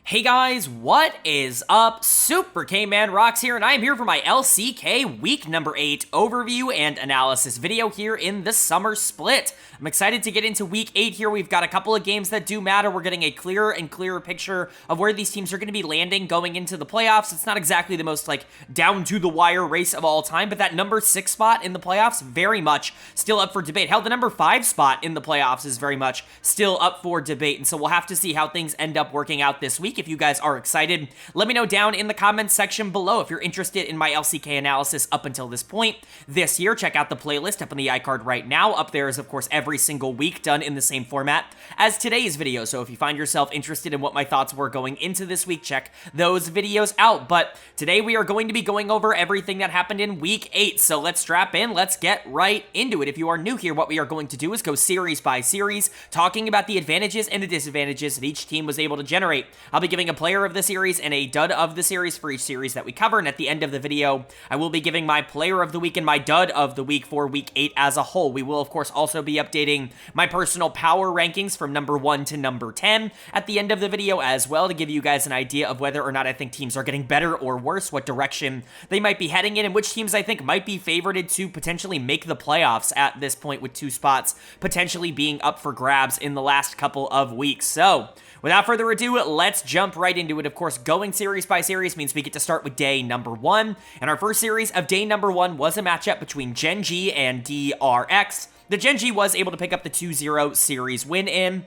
Hey guys, what is up? Super K-Man Rocks here, and I am here for my LCK week number 8 overview and analysis video here in the summer split. I'm excited to get into week 8 here. We've got a couple of games that do matter. We're getting a clearer and clearer picture of where these teams are going to be landing going into the playoffs. It's not exactly the most down-to-the-wire race of all time, but that number 6 spot in the playoffs, very much still up for debate. Hell, the number 5 spot in the playoffs is very much still up for debate, and so we'll have to see how things end up working out this week. If you guys are excited, let me know down in the comments section below. If you're interested in my LCK analysis up until this point this year, check out the playlist up on the iCard right now. Up there is, of course, every single week done in the same format as today's video. So if you find yourself interested in what my thoughts were going into this week, check those videos out. But today we are going to be going over everything that happened in week 8. So let's strap in. Let's get right into it. If you are new here, what we are going to do is go series by series, talking about the advantages and the disadvantages that each team was able to generate. I'll be giving a player of the series and a dud of the series for each series that we cover, and at the end of the video, I will be giving my player of the week and my dud of the week for week 8 as a whole. We will, of course, also be updating my personal power rankings from number 1 to number 10 at the end of the video as well, to give you guys an idea of whether or not I think teams are getting better or worse, what direction they might be heading in, and which teams I think might be favorited to potentially make the playoffs at this point, with 2 spots potentially being up for grabs in the last couple of weeks. So without further ado, let's jump right into it. Of course, going series by series means we get to start with day number 1. And our first series of day number 1 was a matchup between Gen.G and FearX. The Gen.G was able to pick up the 2-0 series win in.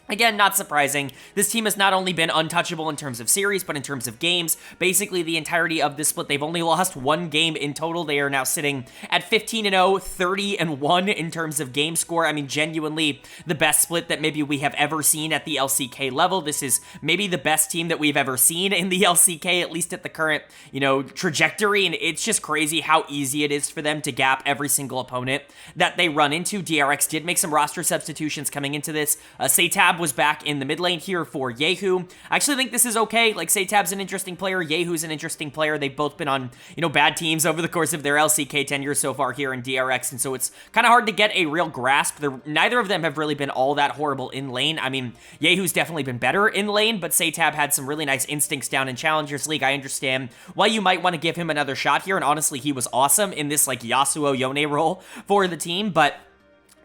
Again, not surprising. This team has not only been untouchable in terms of series, but in terms of games. Basically, the entirety of this split, they've only lost 1 game in total. They are now sitting at 15-0, 30-1 in terms of game score. I mean, genuinely the best split that maybe we have ever seen at the LCK level. This is maybe the best team that we've ever seen in the LCK, at least at the current, trajectory. And it's just crazy how easy it is for them to gap every single opponent that they run into. DRX did make some roster substitutions coming into this. Satab was back in the mid lane here for Yehu. I actually think this is okay. Like, Satab's an interesting player, Yehu's an interesting player. They've both been on, bad teams over the course of their LCK tenure so far here in DRX, and so it's kind of hard to get a real grasp. Neither of them have really been all that horrible in lane. I mean, Yehu's definitely been better in lane, but Satab had some really nice instincts down in Challengers League. I understand why you might want to give him another shot here, and honestly, he was awesome in this, Yasuo Yone role for the team, but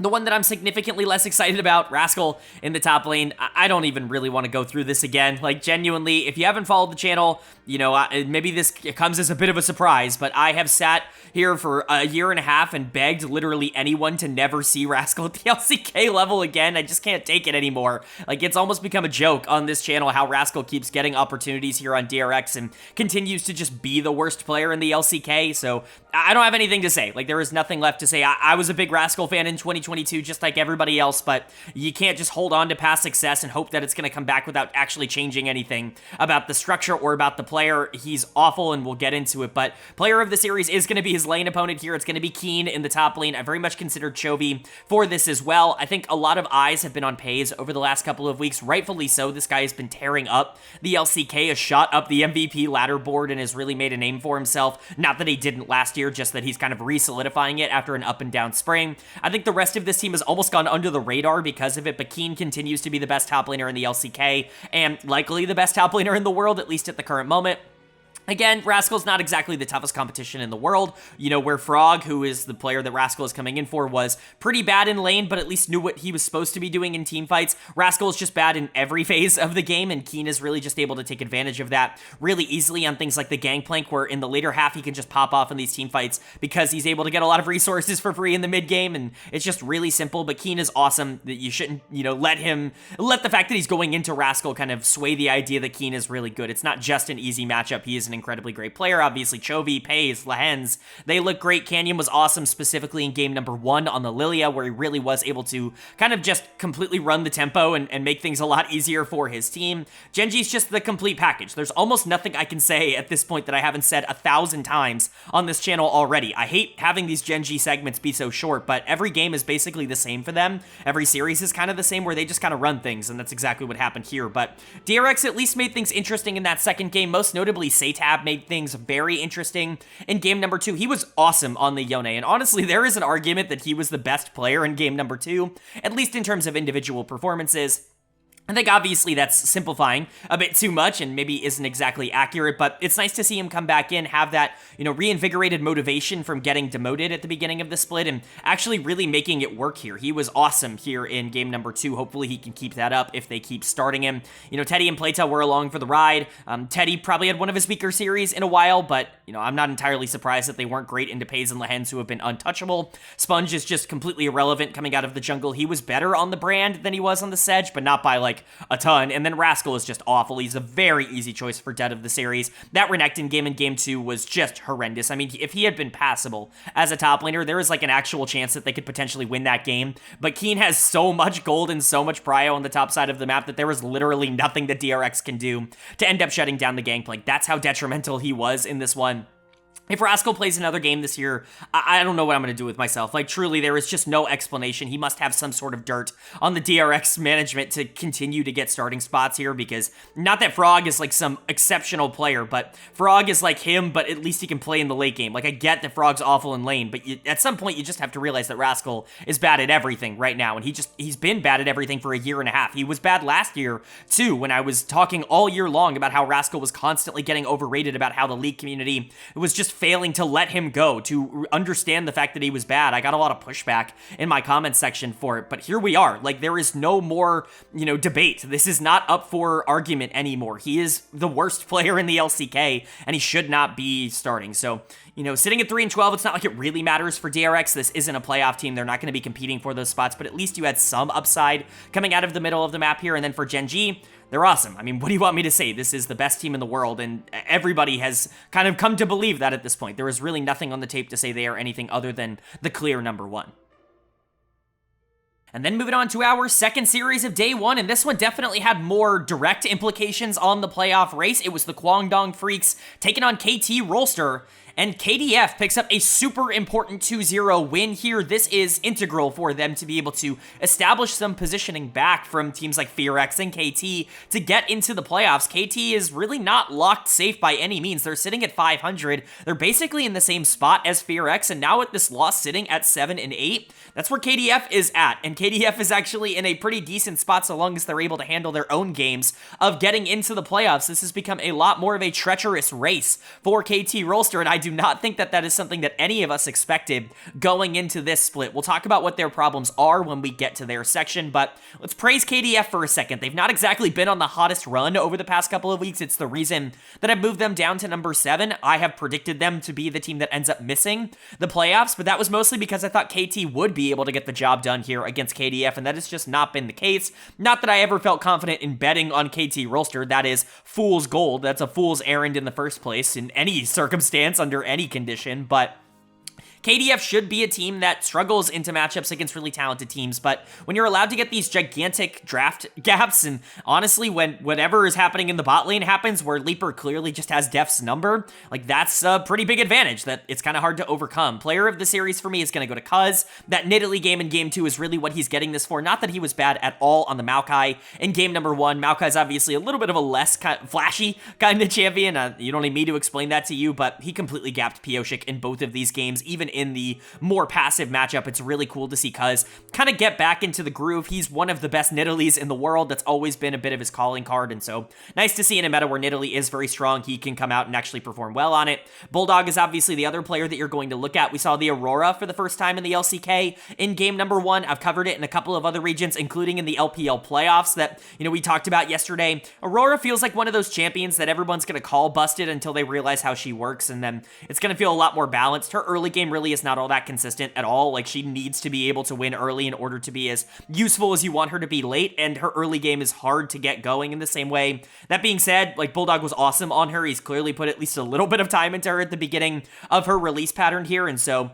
the one that I'm significantly less excited about, Rascal in the top lane, I don't even really want to go through this again. Genuinely, if you haven't followed the channel, maybe this comes as a bit of a surprise, but I have sat here for a year and a half and begged literally anyone to never see Rascal at the LCK level again. I just can't take it anymore. It's almost become a joke on this channel how Rascal keeps getting opportunities here on DRX and continues to just be the worst player in the LCK, so I don't have anything to say. There is nothing left to say. I was a big Rascal fan in 2022, just like everybody else, but you can't just hold on to past success and hope that it's going to come back without actually changing anything about the structure or about the player. He's awful, and we'll get into it, but player of the series is going to be his lane opponent here. It's going to be Keen in the top lane. I very much considered Chovy for this as well. I think a lot of eyes have been on Pays over the last couple of weeks, rightfully so. This guy has been tearing up the LCK, has shot up the MVP ladder board, and has really made a name for himself. Not that he didn't last year, just that he's kind of re-solidifying it after an up and down spring. I think the rest of this team has almost gone under the radar because of it, but Keen continues to be the best top laner in the LCK, and likely the best top laner in the world, at least at the current moment. Again, Rascal's not exactly the toughest competition in the world, where Frog, who is the player that Rascal is coming in for, was pretty bad in lane, but at least knew what he was supposed to be doing in team fights. Rascal is just bad in every phase of the game, and Keen is really just able to take advantage of that really easily on things like the Gangplank, where in the later half he can just pop off in these team fights because he's able to get a lot of resources for free in the mid game, and it's just really simple. But Keen is awesome. That you shouldn't, let the fact that he's going into Rascal kind of sway the idea that Keen is really good. It's not just an easy matchup. He is an incredibly great player. Obviously, Chovy, Pays, Lahens, they look great. Canyon was awesome, specifically in game number 1 on the Lilia, where he really was able to kind of just completely run the tempo and make things a lot easier for his team. Gen.G's just the complete package. There's almost nothing I can say at this point that I haven't said 1,000 times on this channel already. I hate having these Gen.G segments be so short, but every game is basically the same for them. Every series is kind of the same, where they just kind of run things, and that's exactly what happened here. But DRX at least made things interesting in that second game. Most notably, Satab made things very interesting in game number 2. He was awesome on the Yone, and honestly, there is an argument that he was the best player in game number 2, at least in terms of individual performances. I think obviously that's simplifying a bit too much and maybe isn't exactly accurate, but it's nice to see him come back in, have that, reinvigorated motivation from getting demoted at the beginning of the split and actually really making it work here. He was awesome here in game number 2. Hopefully he can keep that up if they keep starting him. Teddy and Playtell were along for the ride. Teddy probably had one of his weaker series in a while, but, I'm not entirely surprised that they weren't great into Pays and Lehens, who have been untouchable. Sponge is just completely irrelevant coming out of the jungle. He was better on the Brand than he was on the Sedge, but not by, a ton. And then Rascal is just awful. He's a very easy choice for dead of the series. That Renekton game in game 2 was just horrendous. I mean, if he had been passable as a top laner, there is an actual chance that they could potentially win that game. But Keen has so much gold and so much prio on the top side of the map that there was literally nothing that DRX can do to end up shutting down the Gangplank. That's how detrimental he was in this one. If Rascal plays another game this year, I don't know what I'm going to do with myself. Truly, there is just no explanation. He must have some sort of dirt on the DRX management to continue to get starting spots here, because not that Frog is, some exceptional player, but Frog is like him, but at least he can play in the late game. I get that Frog's awful in lane, but at some point, you just have to realize that Rascal is bad at everything right now, and he's been bad at everything for a year and a half. He was bad last year, too, when I was talking all year long about how Rascal was constantly getting overrated, about how the League community was just failing to let him go, to understand the fact that he was bad. I got a lot of pushback in my comments section for it, but here we are. There is no more, debate. This is not up for argument anymore. He is the worst player in the LCK, and he should not be starting. So, sitting at 3-12, it's not like it really matters for DRX. This isn't a playoff team. They're not going to be competing for those spots, but at least you had some upside coming out of the middle of the map here. And then for Gen.G, they're awesome. I mean, what do you want me to say? This is the best team in the world, and everybody has kind of come to believe that at this point. There is really nothing on the tape to say they are anything other than the clear number 1. And then moving on to our second series of day 1, and this one definitely had more direct implications on the playoff race. It was the Kwangdong Freecs taking on KT Rolster, and KDF picks up a super important 2-0 win here. This is integral for them to be able to establish some positioning back from teams like FearX and KT to get into the playoffs. KT is really not locked safe by any means. They're sitting at 500. They're basically in the same spot as FearX, and now with this loss sitting at 7 and 8, that's where KDF is at. And KDF is actually in a pretty decent spot so long as they're able to handle their own games of getting into the playoffs. This has become a lot more of a treacherous race for KT Rolster, and I do not think that is something that any of us expected going into this split. We'll talk about what their problems are when we get to their section, but let's praise KDF for a second. They've not exactly been on the hottest run over the past couple of weeks. It's the reason that I've moved them down to number 7. I have predicted them to be the team that ends up missing the playoffs, but that was mostly because I thought KT would be able to get the job done here against KDF, and that has just not been the case. Not that I ever felt confident in betting on KT Rolster. That is fool's gold. That's a fool's errand in the first place in any circumstance, under any condition, but KDF should be a team that struggles into matchups against really talented teams, but when you're allowed to get these gigantic draft gaps, and honestly, when whatever is happening in the bot lane happens, where Leaper clearly just has Def's number, that's a pretty big advantage that it's kind of hard to overcome. Player of the series for me is going to go to Cuz. That Nidalee game in game 2 is really what he's getting this for. Not that he was bad at all on the Maokai in game number 1. Maokai's obviously a little bit of a less flashy kind of champion. You don't need me to explain that to you, but he completely gapped Pioshik in both of these games, even in the more passive matchup. It's really cool to see Cuz kind of get back into the groove. He's one of the best Nidalees in the world. That's always been a bit of his calling card, and so nice to see in a meta where Nidalee is very strong, he can come out and actually perform well on it. Bulldog is obviously the other player that you're going to look at. We saw the Aurora for the first time in the LCK in game number 1. I've covered it in a couple of other regions, including in the LPL playoffs that, we talked about yesterday. Aurora feels like one of those champions that everyone's going to call busted until they realize how she works, and then it's going to feel a lot more balanced. Her early game really is not all that consistent at all. She needs to be able to win early in order to be as useful as you want her to be late, and her early game is hard to get going in the same way. That being said, Bulldog was awesome on her. He's clearly put at least a little bit of time into her at the beginning of her release pattern here, and so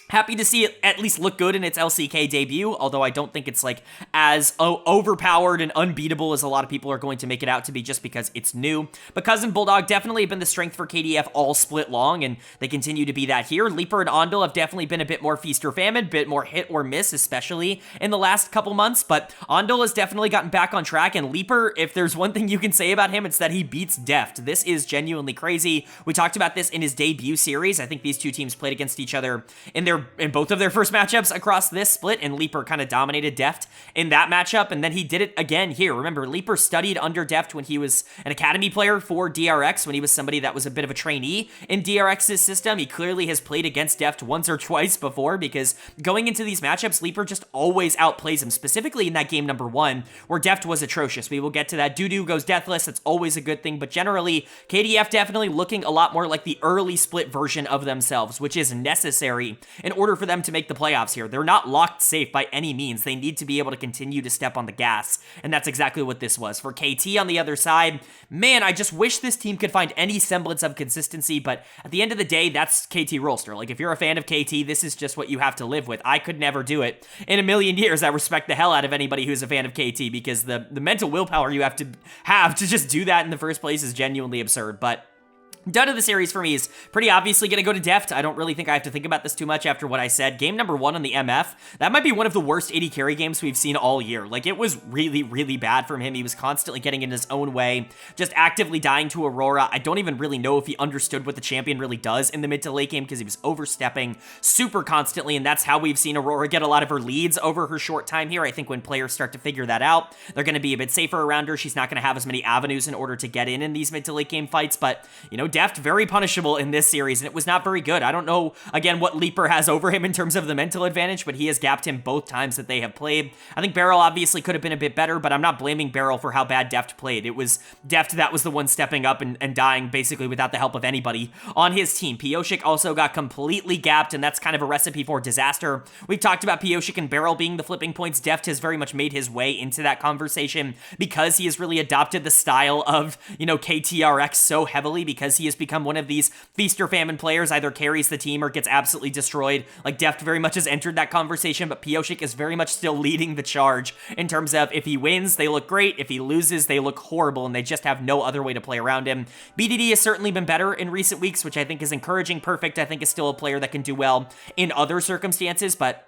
happy to see it at least look good in its LCK debut, although I don't think it's as overpowered and unbeatable as a lot of people are going to make it out to be just because it's new. But Cuz and Bulldog definitely have been the strength for KDF all split long, and they continue to be that here. Leaper and Ondel have definitely been a bit more feast or famine, bit more hit or miss, especially in the last couple months, but Ondel has definitely gotten back on track, and Leaper, if there's one thing you can say about him, it's that he beats Deft. This is genuinely crazy. We talked about this in his debut series. I think these two teams played against each other in their both of their first matchups across this split, and Leaper kind of dominated Deft in that matchup, and then he did it again here. Remember, Leaper studied under Deft when he was an academy player for DRX, when he was somebody that was a bit of a trainee in DRX's system. He clearly has played against Deft once or twice before, because going into these matchups, Leaper just always outplays him, specifically in that game number 1, where Deft was atrocious. We will get to that. Dudu goes deathless. That's always a good thing, but generally, KDF definitely looking a lot more like the early split version of themselves, which is necessary in order for them to make the playoffs here. They're not locked safe by any means. They need to be able to continue to step on the gas, and that's exactly what this was. For KT on the other side, man, I just wish this team could find any semblance of consistency, but at the end of the day, that's KT Rolster. Like, if you're a fan of KT, this is just what you have to live with. I could never do it in a million years. I respect the hell out of anybody who's a fan of KT, because the mental willpower you have to just do that in the first place is genuinely absurd. But done of the series for me is pretty obviously going to go to Deft. I don't really think I have to think about this too much after what I said. Game number 1 on the MF, that might be one of the worst AD carry games we've seen all year. Like, it was really, really bad from him. He was constantly getting in his own way, just actively dying to Aurora. I don't even really know if he understood what the champion really does in the mid to late game, because he was overstepping super constantly, and that's how we've seen Aurora get a lot of her leads over her short time here. I think when players start to figure that out, they're going to be a bit safer around her. She's not going to have as many avenues in order to get in these mid to late game fights, but, you know, Deft very punishable in this series, and it was not very good. I don't know, again, what Leaper has over him in terms of the mental advantage, but he has gapped him both times that they have played. I think Beryl obviously could have been a bit better, but I'm not blaming Beryl for how bad Deft played. It was Deft that was the one stepping up and dying basically without the help of anybody on his team. Pioshik also got completely gapped, and that's kind of a recipe for disaster. We've talked about Pioshik and Beryl being the flipping points. Deft has very much made his way into that conversation because he has really adopted the style of, you know, KTRX so heavily, because he has become one of these feast or famine players, either carries the team or gets absolutely destroyed. Like, Deft very much has entered that conversation, but Pioshik is very much still leading the charge in terms of, if he wins, they look great. If he loses, they look horrible, and they just have no other way to play around him. BDD has certainly been better in recent weeks, which I think is encouraging. Perfect, I think, is still a player that can do well in other circumstances, but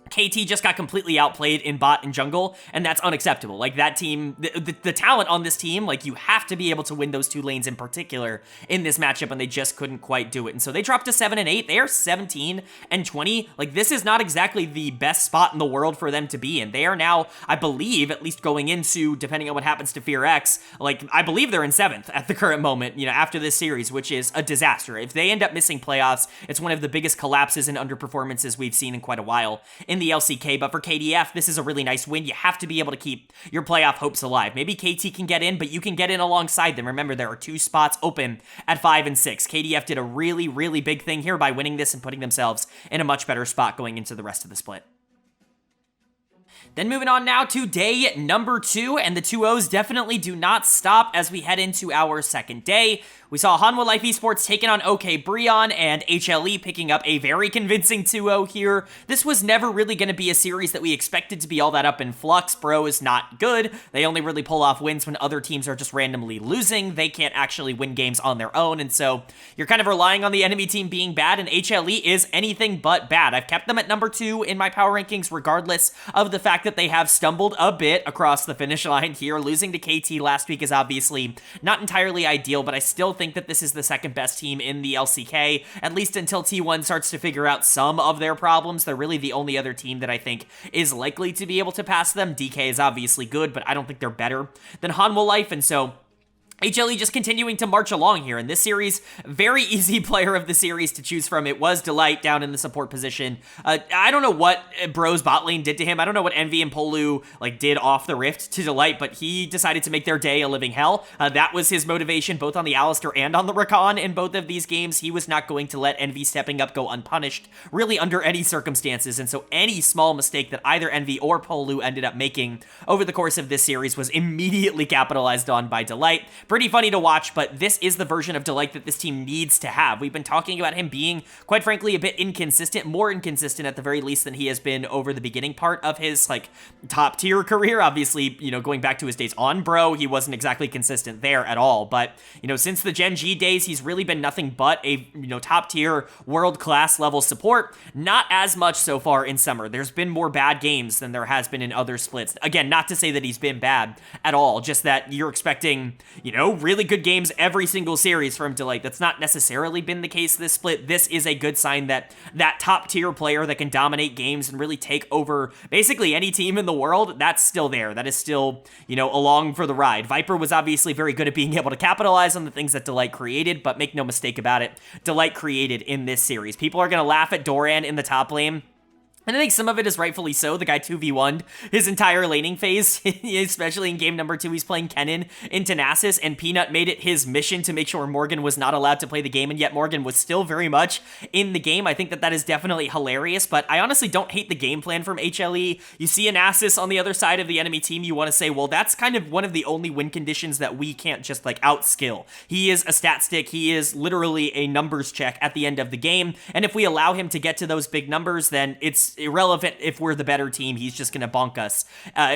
KT just got completely outplayed in bot and jungle, and that's unacceptable. Like, that team, the talent on this team, like, you have to be able to win those 2 lanes in particular in this matchup, and they just couldn't quite do it. And so they dropped to 7 and 8. They are 17 and 20. Like, this is not exactly the best spot in the world for them to be in. They are now, I believe, at least going into, depending on what happens to FearX, like, I believe they're in 7th at the current moment, you know, after this series, which is a disaster. If they end up missing playoffs, it's one of the biggest collapses and underperformances we've seen in quite a while in the LCK, but for KDF, this is a really nice win. You have to be able to keep your playoff hopes alive. Maybe KT can get in, but you can get in alongside them. Remember, there are 2 spots open at 5 and 6. KDF did a really, really big thing here by winning this and putting themselves in a much better spot going into the rest of the split. Then moving on now to day number 2, and the 2-0s definitely do not stop as we head into our second day. We saw Hanwha Life Esports taking on OK BRION, and HLE picking up a very convincing 2-0 here. This was never really going to be a series that we expected to be all that up in flux. Bro is not good. They only really pull off wins when other teams are just randomly losing. They can't actually win games on their own, and so you're kind of relying on the enemy team being bad, and HLE is anything but bad. I've kept them at number 2 in my power rankings, regardless of the fact that they have stumbled a bit across the finish line here. Losing to KT last week is obviously not entirely ideal, but I still think that this is the second best team in the LCK, at least until T1 starts to figure out some of their problems. They're really the only other team that I think is likely to be able to pass them. DK is obviously good, but I don't think they're better than Hanwha Life, and so HLE just continuing to march along here. In this series, very easy player of the series to choose from. It was Delight down in the support position. I don't know what Bro's bot lane did to him. I don't know what Envy and Polu like did off the rift to Delight, but he decided to make their day a living hell. That was his motivation, both on the Alistair and on the Rakan in both of these games. He was not going to let Envy stepping up go unpunished, really under any circumstances, and so any small mistake that either Envy or Polu ended up making over the course of this series was immediately capitalized on by Delight. Pretty funny to watch, but this is the version of Delight that this team needs to have. We've been talking about him being, quite frankly, a bit inconsistent, more inconsistent at the very least than he has been over the beginning part of his, like, top-tier career. Obviously, you know, going back to his days on Bro, he wasn't exactly consistent there at all, but, you know, since the Gen.G days, he's really been nothing but a, you know, top-tier, world-class level support. Not as much so far in Summer. There's been more bad games than there has been in other splits. Again, not to say that he's been bad at all, just that you're expecting, you know, know, really good games every single series from Delight. That's not necessarily been the case this split. This is a good sign that that top tier player that can dominate games and really take over basically any team in the world, that's still there. That is still, you know, along for the ride. Viper was obviously very good at being able to capitalize on the things that Delight created, but make no mistake about it, Delight created in this series. People are going to laugh at Doran in the top lane. And I think some of it is rightfully so. The guy 2v1'd his entire laning phase, especially in game number 2. He's playing Kennen into Nasus, and Peanut made it his mission to make sure Morgan was not allowed to play the game, and yet Morgan was still very much in the game. I think that that is definitely hilarious, but I honestly don't hate the game plan from HLE. You see a Nasus on the other side of the enemy team, you want to say, well, that's kind of one of the only win conditions that we can't just, like, outskill. He is a stat stick. He is literally a numbers check at the end of the game, and if we allow him to get to those big numbers, then it's irrelevant if we're the better team. He's just going to bonk us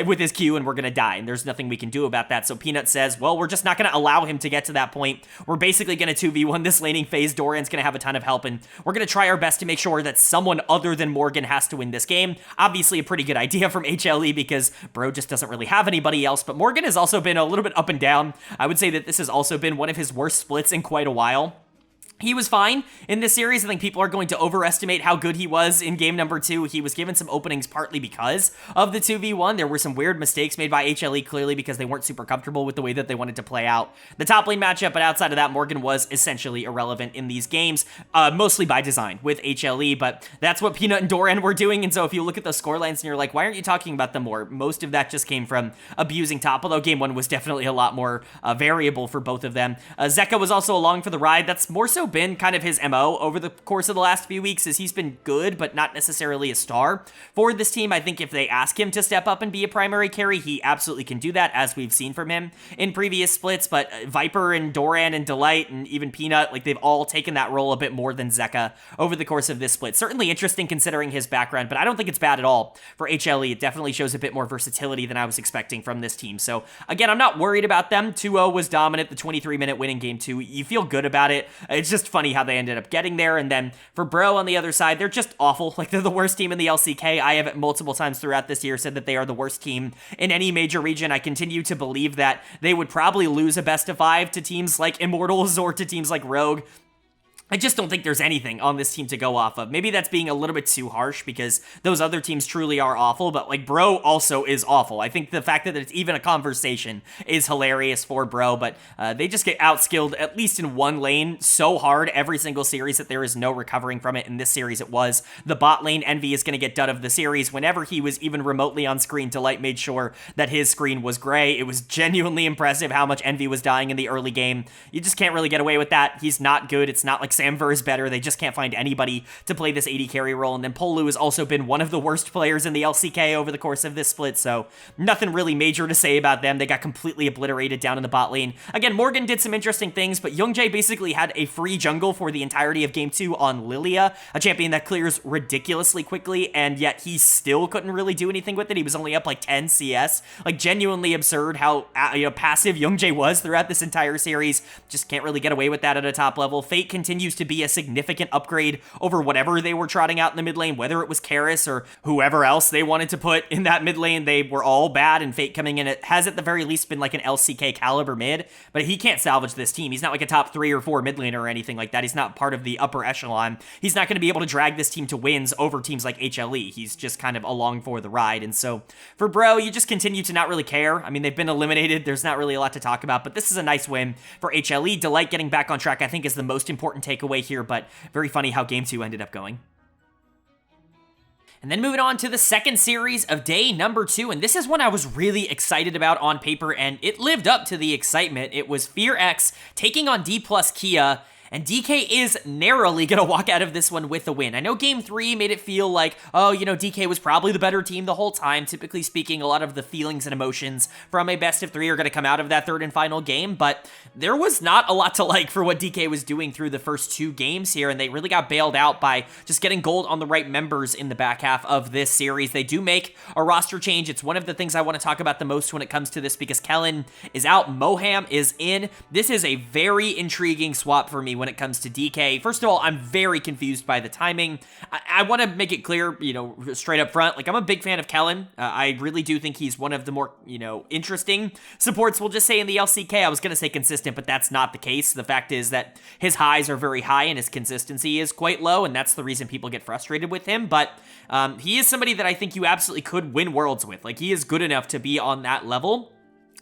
with his Q and we're going to die, and there's nothing we can do about that. So Peanut says, well, we're just not going to allow him to get to that point. We're basically going to 2v1 this laning phase. Doran's going to have a ton of help, and we're going to try our best to make sure that someone other than Morgan has to win this game. Obviously a pretty good idea from HLE because bro just doesn't really have anybody else, but Morgan has also been a little bit up and down. I would say that this has also been one of his worst splits in quite a while. He was fine in this series. I think people are going to overestimate how good he was in game number 2. He was given some openings partly because of the 2v1. There were some weird mistakes made by HLE, clearly because they weren't super comfortable with the way that they wanted to play out the top lane matchup, but outside of that, Morgan was essentially irrelevant in these games, mostly by design with HLE, but that's what Peanut and Doran were doing, and so if you look at the scorelines and you're like, why aren't you talking about them more? Most of that just came from abusing top, although game 1 was definitely a lot more variable for both of them. Zeka was also along for the ride. That's more so been kind of his MO over the course of the last few weeks, as he's been good, but not necessarily a star for this team. I think if they ask him to step up and be a primary carry, he absolutely can do that, as we've seen from him in previous splits, but Viper and Doran and Delight and even Peanut, like, they've all taken that role a bit more than Zeka over the course of this split. Certainly interesting considering his background, but I don't think it's bad at all for HLE. It definitely shows a bit more versatility than I was expecting from this team. So again, I'm not worried about them. 2-0 was dominant, the 23-minute win in game 2. You feel good about it. It's just funny how they ended up getting there. And then for Bro on the other side, they're just awful. Like, they're the worst team in the LCK. I have multiple times throughout this year said that they are the worst team in any major region. I continue to believe that they would probably lose a best of 5 to teams like Immortals or to teams like Rogue. I just don't think there's anything on this team to go off of. Maybe that's being a little bit too harsh because those other teams truly are awful, but like Bro also is awful. I think the fact that it's even a conversation is hilarious for Bro, but they just get outskilled, at least in one lane, so hard every single series that there is no recovering from it. In this series, it was the bot lane. Envy is going to get done of the series. Whenever he was even remotely on screen, Delight made sure that his screen was gray. It was genuinely impressive how much Envy was dying in the early game. You just can't really get away with that. He's not good. It's not like Samver is better. They just can't find anybody to play this AD carry role. And then Polu has also been one of the worst players in the LCK over the course of this split, so nothing really major to say about them. They got completely obliterated down in the bot lane. Again, Morgan did some interesting things, but Youngjae basically had a free jungle for the entirety of game 2 on Lilia, a champion that clears ridiculously quickly, and yet he still couldn't really do anything with it. He was only up like 10 CS. Like, genuinely absurd how passive Youngjae was throughout this entire series. Just can't really get away with that at a top level. Fate continues to be a significant upgrade over whatever they were trotting out in the mid lane, whether it was Karis or whoever else they wanted to put in that mid lane. They were all bad, and Fate coming in, it has at the very least been like an LCK caliber mid, but he can't salvage this team. He's not like a top 3 or 4 mid laner or anything like that. He's not part of the upper echelon. He's not going to be able to drag this team to wins over teams like HLE. He's just kind of along for the ride, and so for Bro, you just continue to not really care. I mean, they've been eliminated. There's not really a lot to talk about, but this is a nice win for HLE. Delight getting back on track, I think, is the most important takeaway here, but very funny how game 2 ended up going. And then moving on to the second series of day number 2, and this is one I was really excited about on paper, and it lived up to the excitement. It was FearX taking on Dplus KIA, and DK is narrowly going to walk out of this one with a win. I know game 3 made it feel like, oh, you know, DK was probably the better team the whole time. Typically speaking, a lot of the feelings and emotions from a best of 3 are going to come out of that third and final game, but there was not a lot to like for what DK was doing through the first 2 games here, and they really got bailed out by just getting gold on the right members in the back half of this series. They do make a roster change. It's one of the things I want to talk about the most when it comes to this because Kellen is out, Moham is in. This is a very intriguing swap for me when it comes to DK. First of all, I'm very confused by the timing. I want to make it clear, you know, straight up front, like, I'm a big fan of Kellen. I really do think he's one of the more, you know, interesting supports, we'll just say, in the LCK. I was going to say consistent, but that's not the case. The fact is that his highs are very high and his consistency is quite low, and that's the reason people get frustrated with him. But he is somebody that I think you absolutely could win worlds with. Like, he is good enough to be on that level.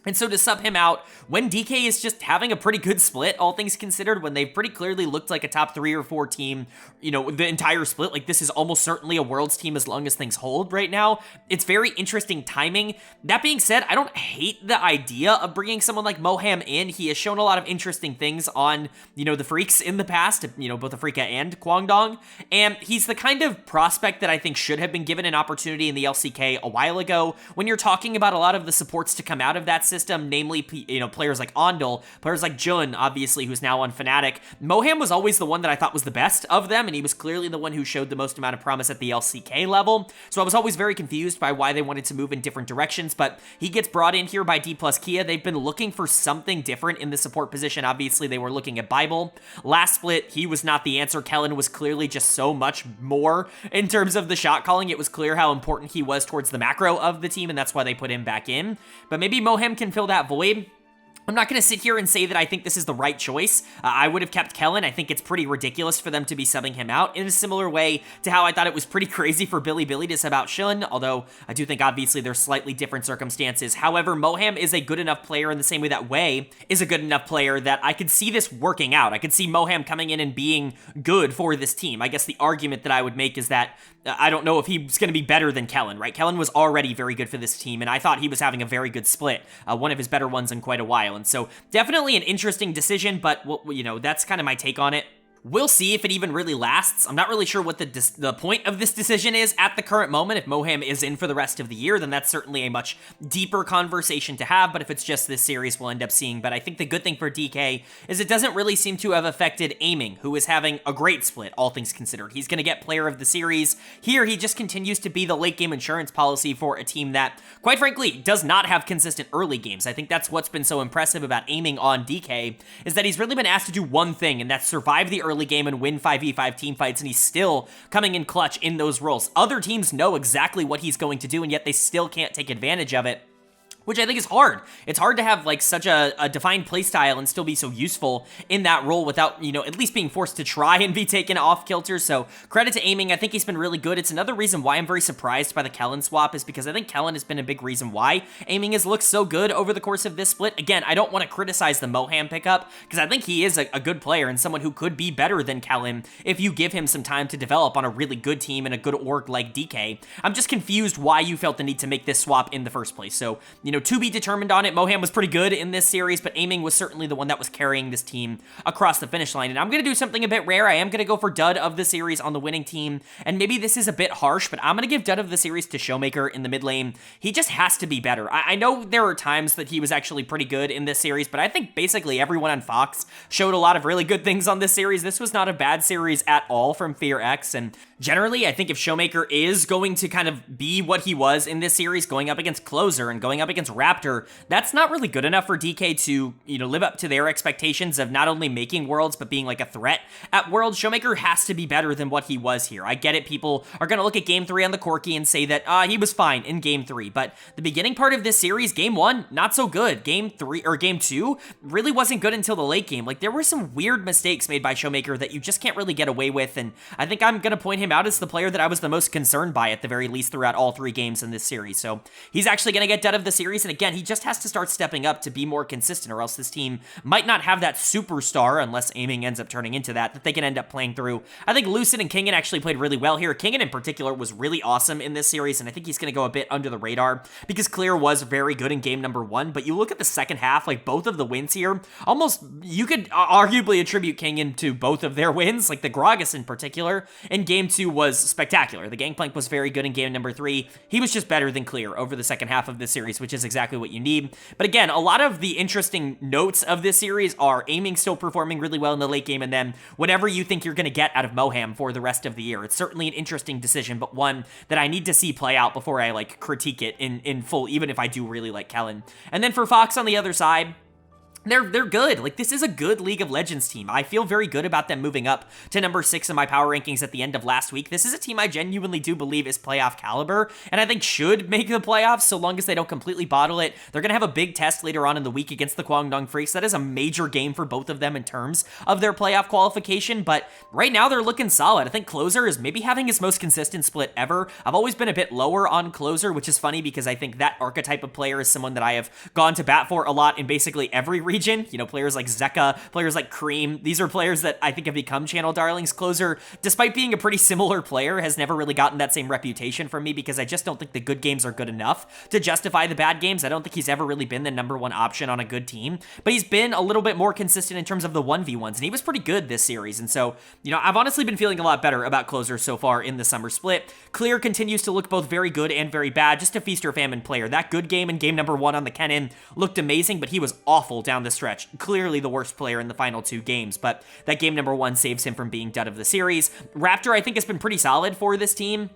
And so to sub him out when DK is just having a pretty good split, all things considered, when they've pretty clearly looked like a top 3 or 4 team, you know, the entire split, like, this is almost certainly a Worlds team as long as things hold right now. It's very interesting timing. That being said, I don't hate the idea of bringing someone like Moham in. He has shown a lot of interesting things on, you know, the Freecs in the past, you know, both the Freeca and Kwangdong. And he's the kind of prospect that I think should have been given an opportunity in the LCK a while ago. When you're talking about a lot of the supports to come out of that system, namely, you know, players like Ondel, players like Jun, obviously, who's now on Fnatic. Moham was always the one that I thought was the best of them, and he was clearly the one who showed the most amount of promise at the LCK level. So I was always very confused by why they wanted to move in different directions, but he gets brought in here by Dplus KIA. They've been looking for something different in the support position. Obviously, they were looking at Bible. Last split, he was not the answer. Kellen was clearly just so much more in terms of the shot calling. It was clear how important he was towards the macro of the team, and that's why they put him back in. But maybe Moham can fill that void. I'm not going to sit here and say that I think this is the right choice. I would have kept Kellen. I think it's pretty ridiculous for them to be subbing him out in a similar way to how I thought it was pretty crazy for Billy to sub out Shun, although I do think obviously there's slightly different circumstances. However, Moham is a good enough player in the same way that Wei is a good enough player that I could see this working out. I could see Moham coming in and being good for this team. I guess the argument that I would make is that I don't know if he's going to be better than Kellen, right? Kellen was already very good for this team, and I thought he was having a very good split, one of his better ones in quite a while. And so definitely an interesting decision, but, you know, that's kind of my take on it. We'll see if it even really lasts. I'm not really sure what the point of this decision is at the current moment. If Moham is in for the rest of the year, then that's certainly a much deeper conversation to have, but if it's just this series, we'll end up seeing. But I think the good thing for DK is it doesn't really seem to have affected Aiming, who is having a great split, all things considered. He's going to get player of the series. Here, he just continues to be the late game insurance policy for a team that, quite frankly, does not have consistent early games. I think that's what's been so impressive about Aiming on DK, is that he's really been asked to do one thing, and that's survive the early game and win 5v5 team fights, and he's still coming in clutch in those roles. Other teams know exactly what he's going to do, and yet they still can't take advantage of it, which I think is hard. It's hard to have, like, such a defined playstyle and still be so useful in that role without, you know, at least being forced to try and be taken off kilter. So credit to Aiming. I think he's been really good. It's another reason why I'm very surprised by the Kellen swap, is because I think Kellen has been a big reason why Aiming has looked so good over the course of this split. Again, I don't want to criticize the Moham pickup, because I think he is a good player and someone who could be better than Kellen if you give him some time to develop on a really good team and a good org like DK. I'm just confused why you felt the need to make this swap in the first place. So, you know, to be determined on it. Moham was pretty good in this series, but Aiming was certainly the one that was carrying this team across the finish line. And I'm going to do something a bit rare. I am going to go for dud of the series on the winning team. And maybe this is a bit harsh, but I'm going to give dud of the series to Showmaker in the mid lane. He just has to be better. I know there are times that he was actually pretty good in this series, but I think basically everyone on Fox showed a lot of really good things on this series. This was not a bad series at all from FearX, and generally, I think if Showmaker is going to kind of be what he was in this series, going up against Closer and going up against Raptor, that's not really good enough for DK to, you know, live up to their expectations of not only making Worlds, but being like a threat at Worlds. Showmaker has to be better than what he was here. I get it. People are going to look at Game 3 on the Corki and say that he was fine in Game 3, but the beginning part of this series, Game 1, not so good. Game 3 or Game 2 really wasn't good until the late game. Like, there were some weird mistakes made by Showmaker that you just can't really get away with, and I think I'm going to point him out as the player that I was the most concerned by at the very least throughout all 3 games in this series. So he's actually going to get done of the series, and again, he just has to start stepping up to be more consistent, or else this team might not have that superstar, unless Aiming ends up turning into that they can end up playing through. I think Lucid and Kingen actually played really well here. Kingen in particular was really awesome in this series, and I think he's going to go a bit under the radar because Clear was very good in game number 1, but you look at the second half, like both of the wins here, almost you could arguably attribute Kingen to both of their wins. Like the Gragas in particular in game 2 was spectacular. The Gangplank was very good in game number 3. He was just better than Clear over the second half of this series, which is exactly what you need. But again, a lot of the interesting notes of this series are Aiming still performing really well in the late game, and then whatever you think you're going to get out of Moham for the rest of the year. It's certainly an interesting decision, but one that I need to see play out before I like critique it in full, even if I do really like Kellen. And then for Fox on the other side, They're good. Like, this is a good League of Legends team. I feel very good about them moving up to number 6 in my power rankings at the end of last week. This is a team I genuinely do believe is playoff caliber, and I think should make the playoffs so long as they don't completely bottle it. They're going to have a big test later on in the week against the Kwangdong Freecs. That is a major game for both of them in terms of their playoff qualification, but right now they're looking solid. I think Closer is maybe having his most consistent split ever. I've always been a bit lower on Closer, which is funny because I think that archetype of player is someone that I have gone to bat for a lot in basically every region. You know, players like Zeka, players like Cream, these are players that I think have become channel darlings. Closer, despite being a pretty similar player, has never really gotten that same reputation from me because I just don't think the good games are good enough to justify the bad games. I don't think he's ever really been the number 1 option on a good team, but he's been a little bit more consistent in terms of the 1v1s, and he was pretty good this series. And so, you know, I've honestly been feeling a lot better about Closer so far in the summer split. Clear continues to look both very good and very bad, just a feast or famine player. That good game in game number 1 on the Kennen looked amazing, but he was awful down the stretch. Clearly the worst player in the final 2 games, but that game number 1 saves him from being dud of the series. Raptor, I think, has been pretty solid for this team.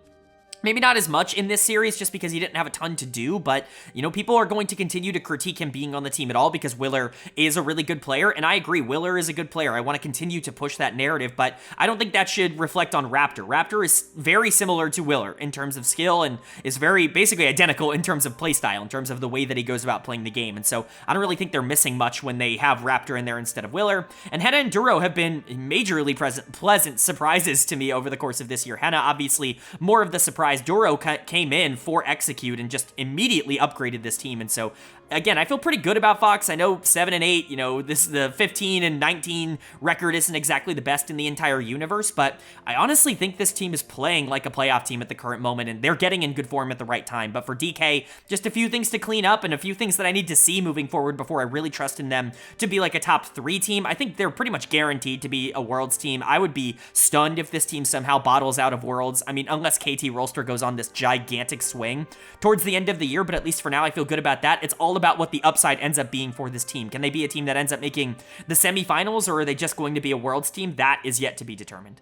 Maybe not as much in this series just because he didn't have a ton to do, but, you know, people are going to continue to critique him being on the team at all because Willer is a really good player, and I agree, Willer is a good player. I want to continue to push that narrative, but I don't think that should reflect on Raptor. Raptor is very similar to Willer in terms of skill and is very basically identical in terms of playstyle, in terms of the way that he goes about playing the game, and so I don't really think they're missing much when they have Raptor in there instead of Willer. And Henna and Duro have been majorly pleasant surprises to me over the course of this year. Henna, obviously, more of the surprise. Duro came in for Execute and just immediately upgraded this team, and so again, I feel pretty good about Fox. I know 7 and 8, you know, the 15 and 19 record isn't exactly the best in the entire universe, but I honestly think this team is playing like a playoff team at the current moment, and they're getting in good form at the right time. But for DK, just a few things to clean up and a few things that I need to see moving forward before I really trust in them to be like a top 3 team. I think they're pretty much guaranteed to be a Worlds team. I would be stunned if this team somehow bottles out of Worlds. I mean, unless KT Rolster goes on this gigantic swing towards the end of the year, but at least for now, I feel good about that. It's all about what the upside ends up being for this team. Can they be a team that ends up making the semifinals, or are they just going to be a Worlds team? That is yet to be determined.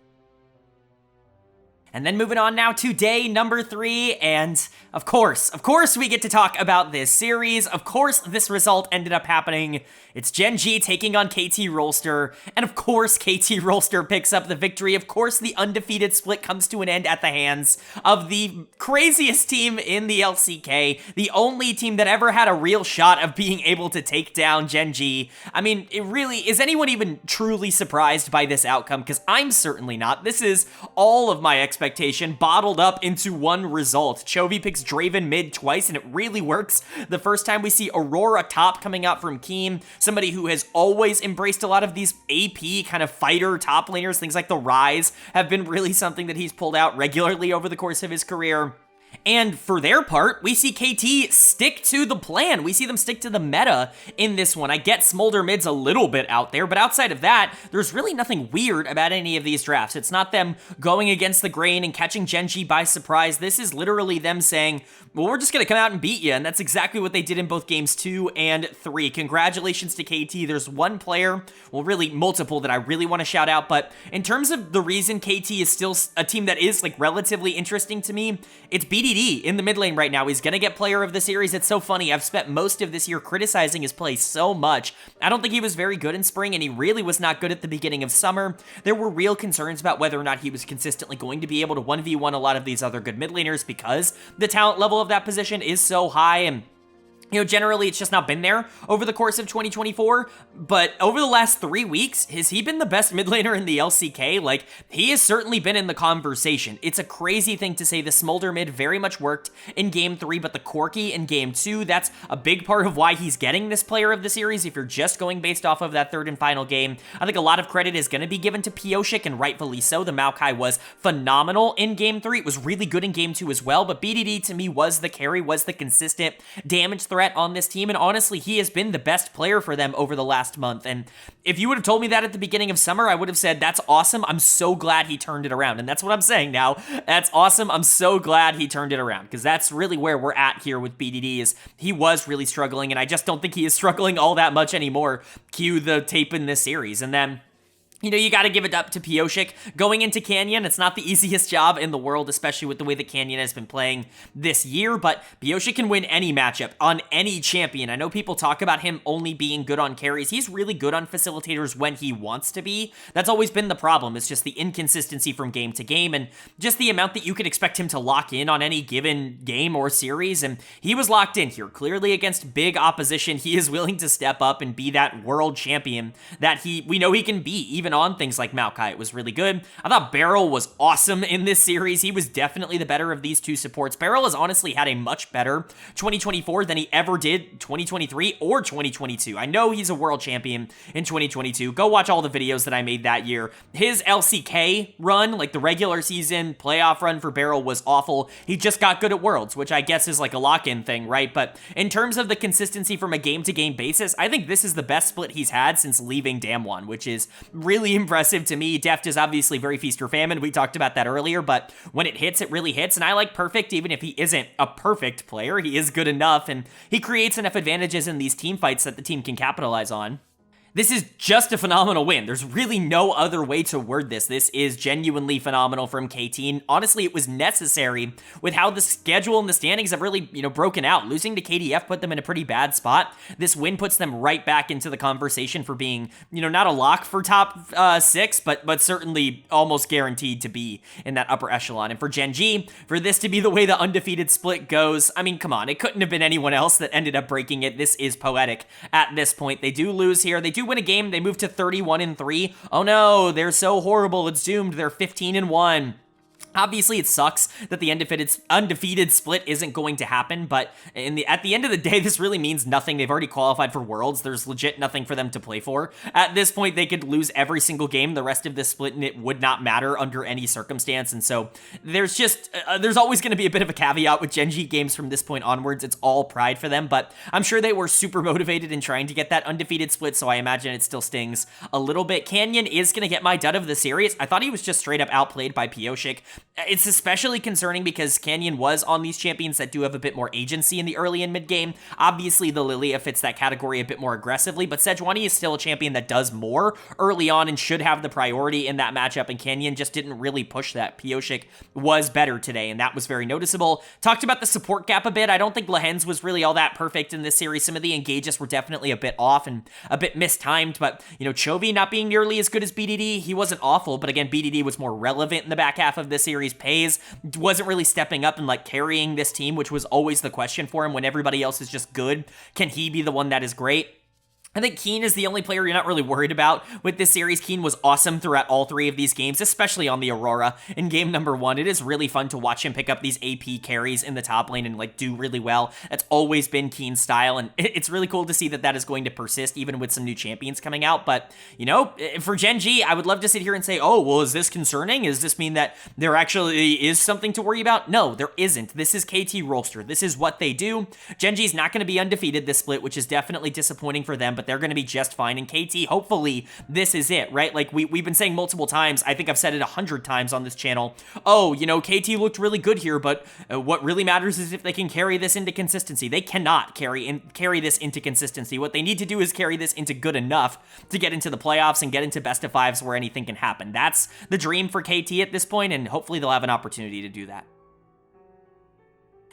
And then moving on now to day number 3, and of course, we get to talk about this series. Of course, this result ended up happening. It's Gen.G taking on KT Rolster, and of course, KT Rolster picks up the victory. Of course, the undefeated split comes to an end at the hands of the craziest team in the LCK, the only team that ever had a real shot of being able to take down Gen.G. I mean, it really, is anyone even truly surprised by this outcome? Because I'm certainly not. This is all of my expectations bottled up into one result. Chovy picks Draven mid twice, and it really works. The first time we see Aurora top coming out from Keem, somebody who has always embraced a lot of these AP kind of fighter top laners, things like the Rise have been really something that he's pulled out regularly over the course of his career. And for their part, we see KT stick to the plan. We see them stick to the meta in this one. I get Smolder mid's a little bit out there, but outside of that, there's really nothing weird about any of these drafts. It's not them going against the grain and catching Gen.G by surprise. This is literally them saying, well, we're just going to come out and beat you, and that's exactly what they did in both games 2 and 3. Congratulations to KT. There's one player, well, really multiple, that I really want to shout out, but in terms of the reason KT is still a team that is like relatively interesting to me, it's BDD in the mid lane right now. He's going to get player of the series. It's so funny. I've spent most of this year criticizing his play so much. I don't think he was very good in spring, and he really was not good at the beginning of summer. There were real concerns about whether or not he was consistently going to be able to 1v1 a lot of these other good mid laners because the talent level of that position is so high, and you know, generally, it's just not been there over the course of 2024, but over the last 3 weeks, has he been the best mid laner in the LCK? Like, he has certainly been in the conversation. It's a crazy thing to say the Smolder mid very much worked in Game 3, but the Corki in Game 2, that's a big part of why he's getting this player of the series. If you're just going based off of that third and final game, I think a lot of credit is going to be given to Pioshik, and rightfully so. The Maokai was phenomenal in Game 3. It was really good in Game 2 as well, but BDD to me was the carry, was the consistent damage threat on this team, and honestly, he has been the best player for them over the last month. And if you would have told me that at the beginning of summer, I would have said, that's awesome. I'm so glad he turned it around. And that's what I'm saying now. That's awesome. I'm so glad he turned it around, because that's really where we're at here with BDD, is he was really struggling, and I just don't think he is struggling all that much anymore. Cue the tape in this series. And then You know, you got to give it up to Pyosik. Going into Canyon, it's not the easiest job in the world, especially with the way that Canyon has been playing this year, but Pyosik can win any matchup on any champion. I know people talk about him only being good on carries. He's really good on facilitators when he wants to be. That's always been the problem. It's just the inconsistency from game to game and just the amount that you could expect him to lock in on any given game or series, and he was locked in here. Clearly against big opposition, he is willing to step up and be that world champion that we know he can be, even on things like Maokai. It was really good. I thought Beryl was awesome in this series. He was definitely the better of these two supports. Beryl has honestly had a much better 2024 than he ever did 2023 or 2022. I know he's a world champion in 2022. Go watch all the videos that I made that year. His LCK run, like the regular season playoff run for Beryl, was awful. He just got good at Worlds, which I guess is like a lock-in thing, right? But in terms of the consistency from a game-to-game basis, I think this is the best split he's had since leaving Damwon, which is really impressive to me. Deft is obviously very feast or famine. We talked about that earlier, but when it hits, it really hits. And I like Perfect, even if he isn't a perfect player. He is good enough, and he creates enough advantages in these team fights that the team can capitalize on. This is just a phenomenal win. There's really no other way to word this. This is genuinely phenomenal from KT. And honestly, it was necessary with how the schedule and the standings have really, broken out. Losing to KDF put them in a pretty bad spot. This win puts them right back into the conversation for being, not a lock for top 6, but certainly almost guaranteed to be in that upper echelon. And for Gen.G, for this to be the way the undefeated split goes, I mean, come on, it couldn't have been anyone else that ended up breaking it. This is poetic at this point. They do lose here. They do win a game. They move to 31-3. Oh no, they're so horrible. It's doomed. They're 15-1. Obviously, it sucks that the undefeated split isn't going to happen, but at the end of the day, this really means nothing. They've already qualified for Worlds. There's legit nothing for them to play for. At this point, they could lose every single game the rest of this split, and it would not matter under any circumstance. And so there's always going to be a bit of a caveat with Gen.G games from this point onwards. It's all pride for them, but I'm sure they were super motivated in trying to get that undefeated split, so I imagine it still stings a little bit. Canyon is going to get my dud of the series. I thought he was just straight up outplayed by Pyosik. It's especially concerning because Canyon was on these champions that do have a bit more agency in the early and mid game. Obviously, the Lilia fits that category a bit more aggressively, but Sejuani is still a champion that does more early on and should have the priority in that matchup, and Canyon just didn't really push that. Pyosik was better today, and that was very noticeable. Talked about the support gap a bit. I don't think Lehens was really all that perfect in this series. Some of the engages were definitely a bit off and a bit mistimed, but, Chovy not being nearly as good as BDD, he wasn't awful, but again, BDD was more relevant in the back half of this series. Pays wasn't really stepping up and carrying this team, which was always the question for him when everybody else is just good. Can he be the one that is great? I think Keen is the only player you're not really worried about with this series. Keen was awesome throughout all 3 of these games, especially on the Aurora in game number 1. It is really fun to watch him pick up these AP carries in the top lane and do really well. That's always been Keen's style, and it's really cool to see that is going to persist even with some new champions coming out. But, for Gen.G, I would love to sit here and say, oh, well, is this concerning? Does this mean that there actually is something to worry about? No, there isn't. This is KT Rolster. This is what they do. Gen.G is not going to be undefeated this split, which is definitely disappointing for them, but they're going to be just fine. And KT, hopefully, this is it, right? We've been saying multiple times, I think I've said it 100 times on this channel, oh, KT looked really good here, but what really matters is if they can carry this into consistency. They cannot carry this into consistency. What they need to do is carry this into good enough to get into the playoffs and get into best of 5s where anything can happen. That's the dream for KT at this point, and hopefully they'll have an opportunity to do that.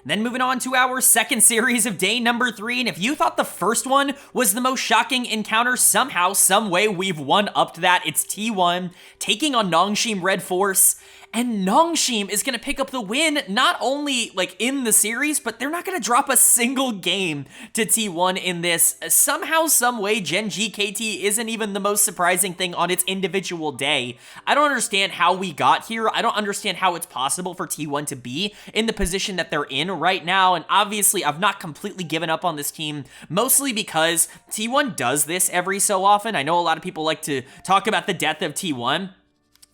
Then moving on to our second series of day number 3, and if you thought the first one was the most shocking encounter, somehow, some way, we've one-upped that. It's T1 taking on NS RedForce, and NS is going to pick up the win, not only in the series, but they're not going to drop a single game to T1 in this. Somehow, some way, Gen.G KT isn't even the most surprising thing on its individual day. I don't understand how we got here. I don't understand how it's possible for T1 to be in the position that they're in right now, and obviously, I've not completely given up on this team, mostly because T1 does this every so often. I know a lot of people like to talk about the death of T1,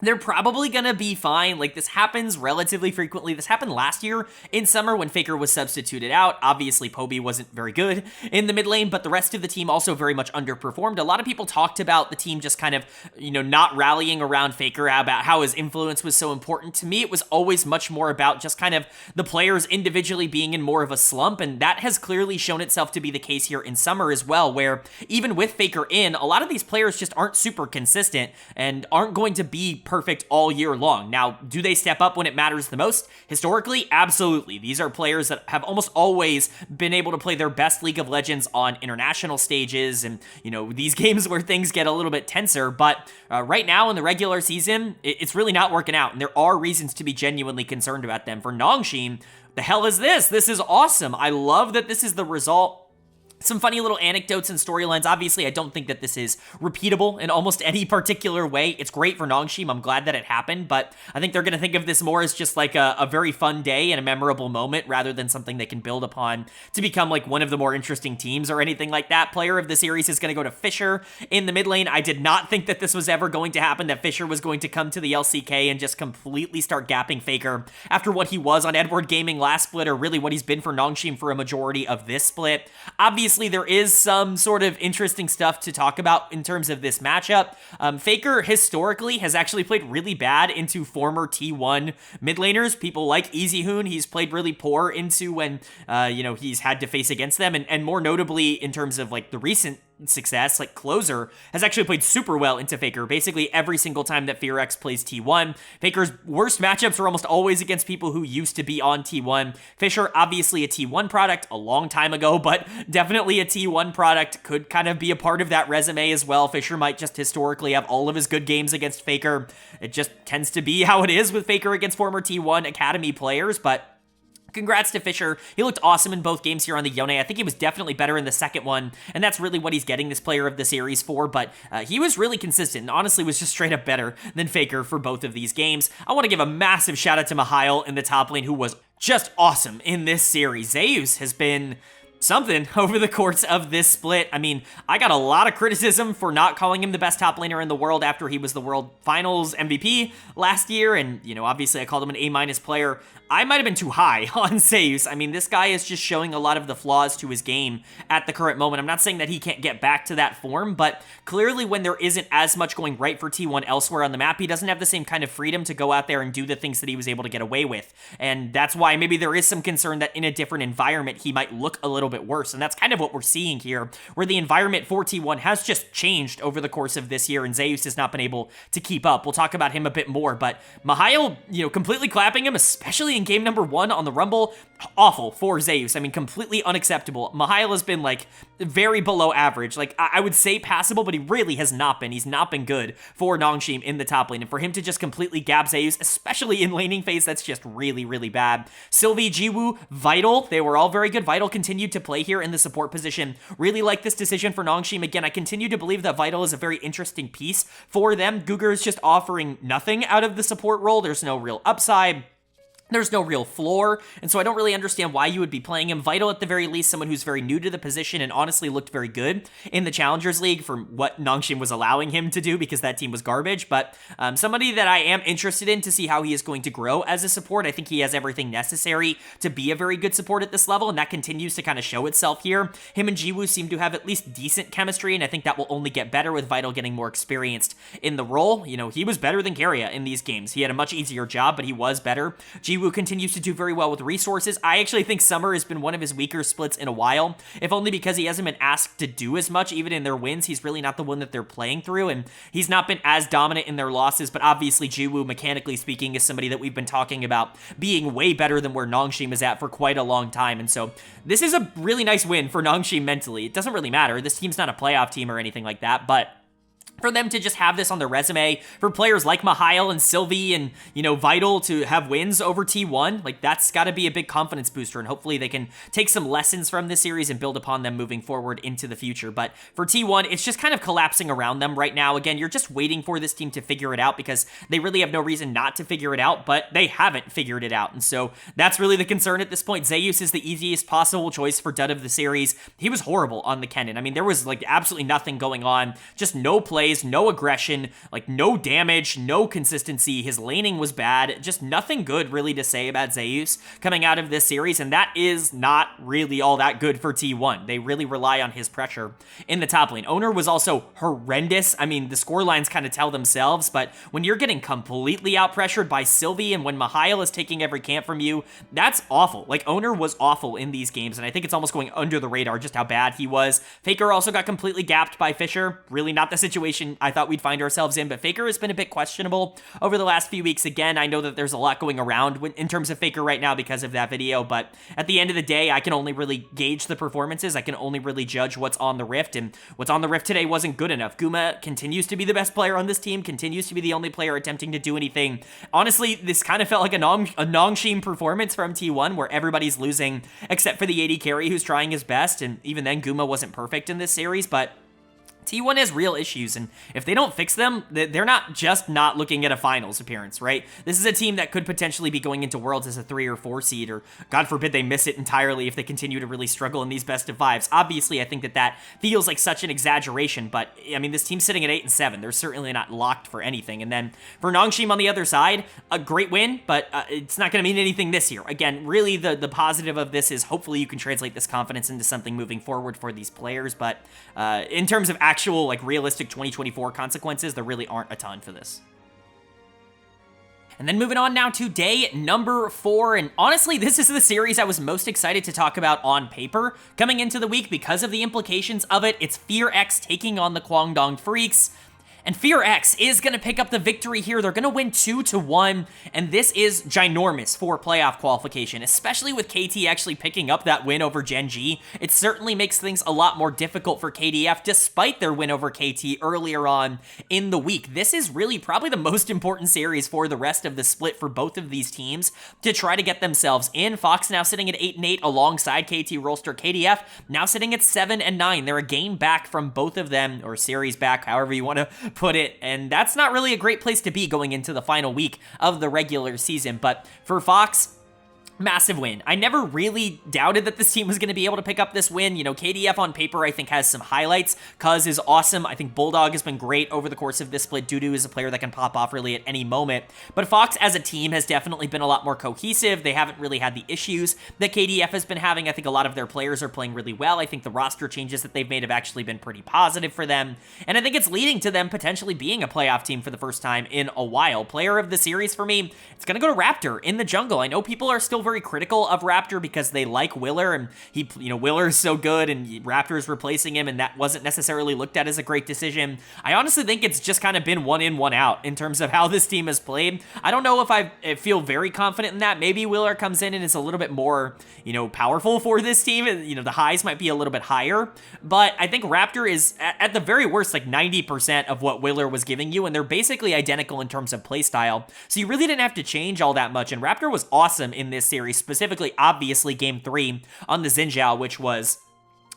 they're probably gonna be fine. Like, this happens relatively frequently. This happened last year in summer when Faker was substituted out. Obviously, Poby wasn't very good in the mid lane, but the rest of the team also very much underperformed. A lot of people talked about the team just kind of, not rallying around Faker, about how his influence was so important. To me, it was always much more about just kind of the players individually being in more of a slump, and that has clearly shown itself to be the case here in summer as well, where even with Faker in, a lot of these players just aren't super consistent and aren't going to be perfect all year long. Now, do they step up when it matters the most? Historically, absolutely. These are players that have almost always been able to play their best League of Legends on international stages and, these games where things get a little bit tenser. But right now in the regular season, it's really not working out, and there are reasons to be genuinely concerned about them. For Nongshim, the hell is this? This is awesome. I love that this is the result. Some funny little anecdotes and storylines. Obviously, I don't think that this is repeatable in almost any particular way. It's great for Nongshim. I'm glad that it happened, but I think they're going to think of this more as just like a very fun day and a memorable moment rather than something they can build upon to become like one of the more interesting teams or anything like that. Player of the series is going to go to Fisher in the mid lane. I did not think that this was ever going to happen, that Fisher was going to come to the LCK and just completely start gapping Faker after what he was on Edward Gaming last split, or really what he's been for Nongshim for a majority of this split. Obviously, there is some sort of interesting stuff to talk about in terms of this matchup. Faker historically has actually played really bad into former T1 mid laners. People like EasyHoon, he's played really poor into when, he's had to face against them. And more notably in terms of like the recent success, like Closer has actually played super well into Faker basically every single time that FearX plays T1. Faker's worst matchups are almost always against people who used to be on T1. Fisher, obviously a T1 product a long time ago, but definitely a T1 product, could kind of be a part of that resume as well. Fisher might just historically have all of his good games against Faker. It just tends to be how it is with Faker against former T1 Academy players, but congrats to Fisher. He looked awesome in both games here on the Yone. I think he was definitely better in the second one, and that's really what he's getting this player of the series for, but he was really consistent and honestly was just straight up better than Faker for both of these games. I want to give a massive shout out to Mihail in the top lane, who was just awesome in this series. Zeus has been something over the course of this split. I mean, I got a lot of criticism for not calling him the best top laner in the world after he was the World Finals MVP last year, and, obviously I called him an A- player. I might have been too high on Zeus. I mean, this guy is just showing a lot of the flaws to his game at the current moment. I'm not saying that he can't get back to that form, but clearly when there isn't as much going right for T1 elsewhere on the map, he doesn't have the same kind of freedom to go out there and do the things that he was able to get away with. And that's why maybe there is some concern that in a different environment, he might look a little bit worse. And that's kind of what we're seeing here, where the environment for T1 has just changed over the course of this year, and Zeus has not been able to keep up. We'll talk about him a bit more, but Mihail, completely clapping him, especially in game number 1 on the Rumble. Awful for Zeus. I mean, completely unacceptable. Mihail has been, like, very below average. Like, I would say passable, but he really has not been. He's not been good for Nongshim in the top lane. And for him to just completely gab Zeus, especially in laning phase, that's just really, really bad. Sylvie, Jiwoo, Vital, they were all very good. Vital continued to play here in the support position. Really like this decision for Nongshim. Again, I continue to believe that Vital is a very interesting piece for them. Guger is just offering nothing out of the support role. There's no real upside. There's no real floor, and so I don't really understand why you would be playing him. Vital, at the very least, someone who's very new to the position and honestly looked very good in the Challengers League for what Nongshim was allowing him to do, because that team was garbage, but somebody that I am interested in to see how he is going to grow as a support. I think he has everything necessary to be a very good support at this level, and that continues to kind of show itself here. Him and Jiwoo seem to have at least decent chemistry, and I think that will only get better with Vital getting more experienced in the role. He was better than KIA in these games. He had a much easier job, but he was better. Jiwoo continues to do very well with resources. I actually think Summer has been one of his weaker splits in a while, if only because he hasn't been asked to do as much. Even in their wins, he's really not the one that they're playing through, and he's not been as dominant in their losses, but obviously Jiwoo, mechanically speaking, is somebody that we've been talking about being way better than where Nongshim is at for quite a long time, and so this is a really nice win for Nongshim mentally. It doesn't really matter. This team's not a playoff team or anything like that, but for them to just have this on their resume, for players like Mihail and Sylvie and, Vital to have wins over T1, like, that's got to be a big confidence booster, and hopefully they can take some lessons from this series and build upon them moving forward into the future. But for T1, it's just kind of collapsing around them right now. Again, you're just waiting for this team to figure it out, because they really have no reason not to figure it out, but they haven't figured it out, and so that's really the concern at this point. Zeus is the easiest possible choice for dud of the series. He was horrible on the Kennen. I mean, there was, like, absolutely nothing going on, just no plays. plays, no aggression, like no damage, no consistency. His laning was bad. Just nothing good really to say about Zeus coming out of this series, and that is not really all that good for T1. They really rely on his pressure in the top lane. Owner was also horrendous. I mean, the score lines kind of tell themselves, but when you're getting completely out-pressured by Sylvie and when Mihail is taking every camp from you, that's awful. Like, Owner was awful in these games, and I think it's almost going under the radar just how bad he was. Faker also got completely gapped by Fisher. Really not the situation I thought we'd find ourselves in, but Faker has been a bit questionable over the last few weeks. Again, I know that there's a lot going around in terms of Faker right now because of that video, but at the end of the day, I can only really gauge the performances. I can only really judge what's on the Rift, and what's on the Rift today wasn't good enough. Guma continues to be the best player on this team, continues to be the only player attempting to do anything. Honestly, this kind of felt like a Nongshim performance from T1 where everybody's losing except for the AD carry who's trying his best, and even then Guma wasn't perfect in this series, but T1 has real issues, and if they don't fix them, they're not just not looking at a finals appearance, right? This is a team that could potentially be going into Worlds as a 3 or 4 seed, or God forbid they miss it entirely if they continue to really struggle in these best of 5s. Obviously, I think that feels like such an exaggeration, but I mean, this team's sitting at 8 and 7. They're certainly not locked for anything. And then for Nongshim on the other side, a great win, but it's not going to mean anything this year. Again, really the positive of this is hopefully you can translate this confidence into something moving forward for these players, but in terms of actual, like, realistic 2024 consequences, there really aren't a ton for this. And then moving on now to day number 4, and honestly, this is the series I was most excited to talk about on paper coming into the week because of the implications of it. It's FearX taking on the Kwangdong Freecs. And FearX is going to pick up the victory here. They're going to win 2-1, and this is ginormous for playoff qualification, especially with KT actually picking up that win over Gen.G. It certainly makes things a lot more difficult for KDF, despite their win over KT earlier on in the week. This is really probably the most important series for the rest of the split for both of these teams to try to get themselves in. Fox now sitting at 8-8 alongside KT, Rolster, KDF now sitting at 7-9. They're a game back from both of them, or series back, however you want to put it, and that's not really a great place to be going into the final week of the regular season. But for Fox, massive win. I never really doubted that this team was going to be able to pick up this win. You know, KDF on paper, I think, has some highlights. Cuz is awesome. I think Bulldog has been great over the course of this split. Dudu is a player that can pop off really at any moment. But Fox as a team has definitely been a lot more cohesive. They haven't really had the issues that KDF has been having. I think a lot of their players are playing really well. I think the roster changes that they've made have actually been pretty positive for them. And I think it's leading to them potentially being a playoff team for the first time in a while. Player of the series for me, it's going to go to Raptor in the jungle. I know people are still very critical of Raptor because they like Willer, and Willer is so good, and Raptor is replacing him, and that wasn't necessarily looked at as a great decision. I honestly think it's just kind of been one in, one out in terms of how this team has played. I don't know if I feel very confident in that. Maybe Willer comes in and is a little bit more, powerful for this team. The highs might be a little bit higher, but I think Raptor is at the very worst like 90% of what Willer was giving you, and they're basically identical in terms of playstyle. So you really didn't have to change all that much, and Raptor was awesome in this series, specifically, obviously, Game 3 on the Xin Zhao, which was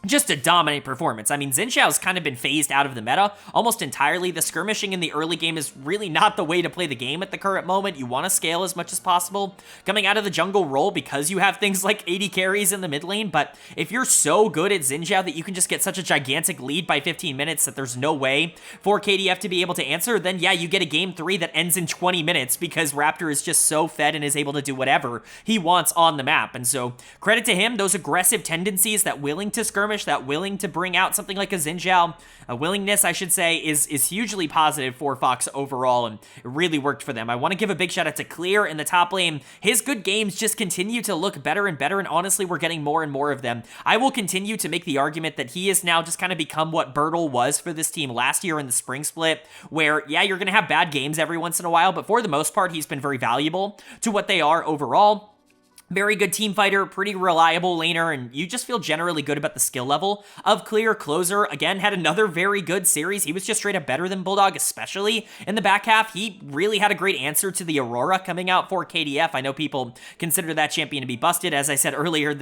just a dominant performance. I mean, Xin Zhao's kind of been phased out of the meta almost entirely. The skirmishing in the early game is really not the way to play the game at the current moment. You want to scale as much as possible coming out of the jungle role because you have things like 80 carries in the mid lane, but if you're so good at Xin Zhao that you can just get such a gigantic lead by 15 minutes that there's no way for KDF to be able to answer, then yeah, you get a Game 3 that ends in 20 minutes because Raptor is just so fed and is able to do whatever he wants on the map. And so, credit to him, those aggressive tendencies, that willing to skirmish, that willing to bring out something like a Xin Zhao, a willingness, I should say, is hugely positive for Fox overall, and it really worked for them. I want to give a big shout out to Clear in the top lane. His good games just continue to look better and better, and honestly, we're getting more and more of them. I will continue to make the argument that he has now just kind of become what Bertle was for this team last year in the spring split, where, yeah, you're going to have bad games every once in a while, but for the most part, he's been very valuable to what they are overall. Very good team fighter, pretty reliable laner, and you just feel generally good about the skill level of Clear. Closer, again, had another very good series. He was just straight up better than Bulldog, especially in the back half. He really had a great answer to the Aurora coming out for KDF. I know people consider that champion to be busted. As I said earlier in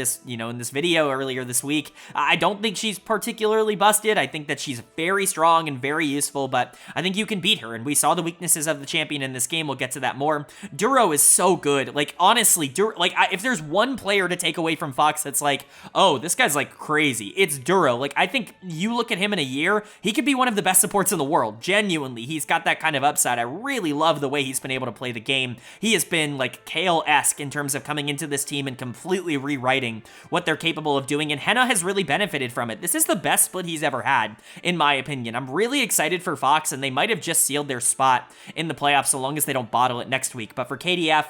this video earlier this week, I don't think she's particularly busted. I think that she's very strong and very useful, but I think you can beat her, and we saw the weaknesses of the champion in this game. We'll get to that more. Duro is so good. Like, honestly, if there's one player to take away from Fox that's like, oh, this guy's like crazy, it's Duro. Like, I think you look at him in a year, he could be one of the best supports in the world. Genuinely, he's got that kind of upside. I really love the way he's been able to play the game. He has been like Kale-esque in terms of coming into this team and completely rewriting what they're capable of doing, and Henna has really benefited from it. This is the best split he's ever had, in my opinion. I'm really excited for Fox, and they might have just sealed their spot in the playoffs so long as they don't bottle it next week. But for KDF,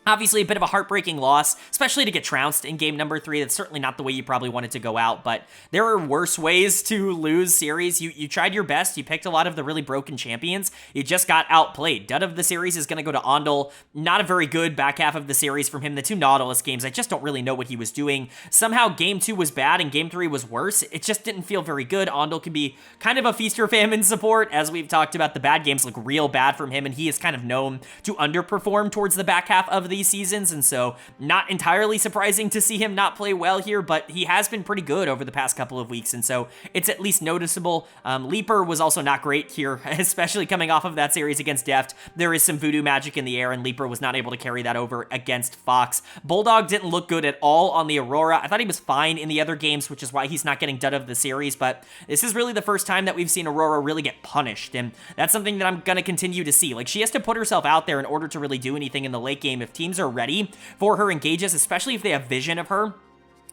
obviously, a bit of a heartbreaking loss, especially to get trounced in game number 3. That's certainly not the way you probably wanted to go out, but there are worse ways to lose series. You tried your best. You picked a lot of the really broken champions. You just got outplayed. Dud of the series is going to go to Ondel. Not a very good back half of the series from him. The 2 Nautilus games, I just don't really know what he was doing. Somehow, game 2 was bad and game 3 was worse. It just didn't feel very good. Ondel can be kind of a feast or famine support. As we've talked about, the bad games look real bad from him, and he is kind of known to underperform towards the back half of these seasons, and so not entirely surprising to see him not play well here, but he has been pretty good over the past couple of weeks, and so it's at least noticeable. Leaper was also not great here, especially coming off of that series against Deft. There is some voodoo magic in the air, and Leaper was not able to carry that over against Fox. Bulldog didn't look good at all on the Aurora. I thought he was fine in the other games, which is why he's not getting dud of the series, but this is really the first time that we've seen Aurora really get punished, and that's something that I'm going to continue to see. Like, she has to put herself out there in order to really do anything in the late game. If teams are ready for her engages, especially if they have vision of her,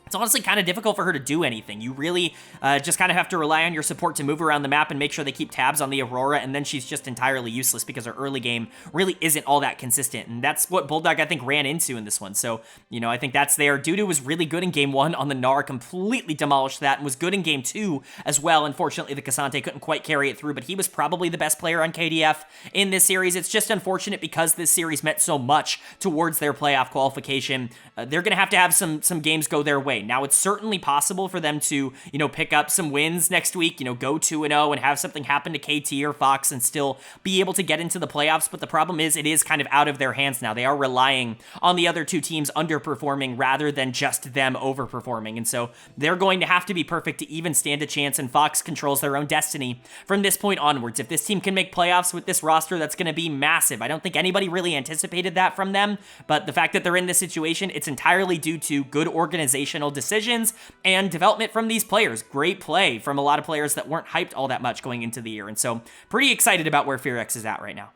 it's honestly kind of difficult for her to do anything. You really just kind of have to rely on your support to move around the map and make sure they keep tabs on the Aurora, and then she's just entirely useless because her early game really isn't all that consistent, and that's what Bulldog, I think, ran into in this one. So, you know, I think that's there. Dudu was really good in game 1 on the Gnar, completely demolished that, and was good in game 2 as well. Unfortunately, the Cassante couldn't quite carry it through, but he was probably the best player on KDF in this series. It's just unfortunate because this series meant so much towards their playoff qualification. They're going to have some games go their way. Now, it's certainly possible for them to, you know, pick up some wins next week, you know, go 2-0 and have something happen to KT or Fox and still be able to get into the playoffs. But the problem is it is kind of out of their hands now. They are relying on the other 2 teams underperforming rather than just them overperforming. And so they're going to have to be perfect to even stand a chance, and Fox controls their own destiny from this point onwards. If this team can make playoffs with this roster, that's going to be massive. I don't think anybody really anticipated that from them, but the fact that they're in this situation, it's entirely due to good organizational decisions and development from these players. Great play from a lot of players that weren't hyped all that much going into the year, and so pretty excited about where FearX is at right now.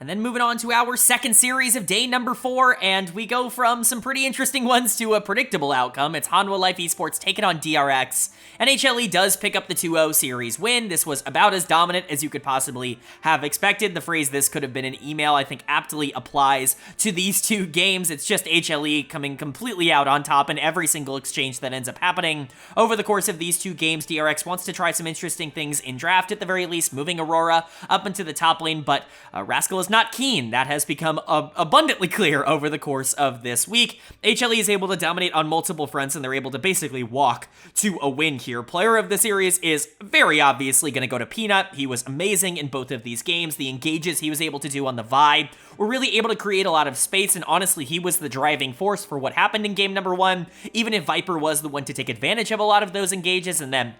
And then moving on to our second series of day number 4, and we go from some pretty interesting ones to a predictable outcome. It's Hanwha Life Esports taking on DRX, and HLE does pick up the 2-0 series win. This was about as dominant as you could possibly have expected. The phrase "this could have been an email" I think aptly applies to these 2 games. It's just HLE coming completely out on top in every single exchange that ends up happening over the course of these 2 games. DRX wants to try some interesting things in draft at the very least, moving Aurora up into the top lane, but Rascal is not keen. That has become abundantly clear over the course of this week. HLE is able to dominate on multiple fronts, and they're able to basically walk to a win here. Player of the series is very obviously going to go to Peanut. He was amazing in both of these games. The engages he was able to do on the Vi were really able to create a lot of space, and honestly, he was the driving force for what happened in game number 1, even if Viper was the one to take advantage of a lot of those engages. And then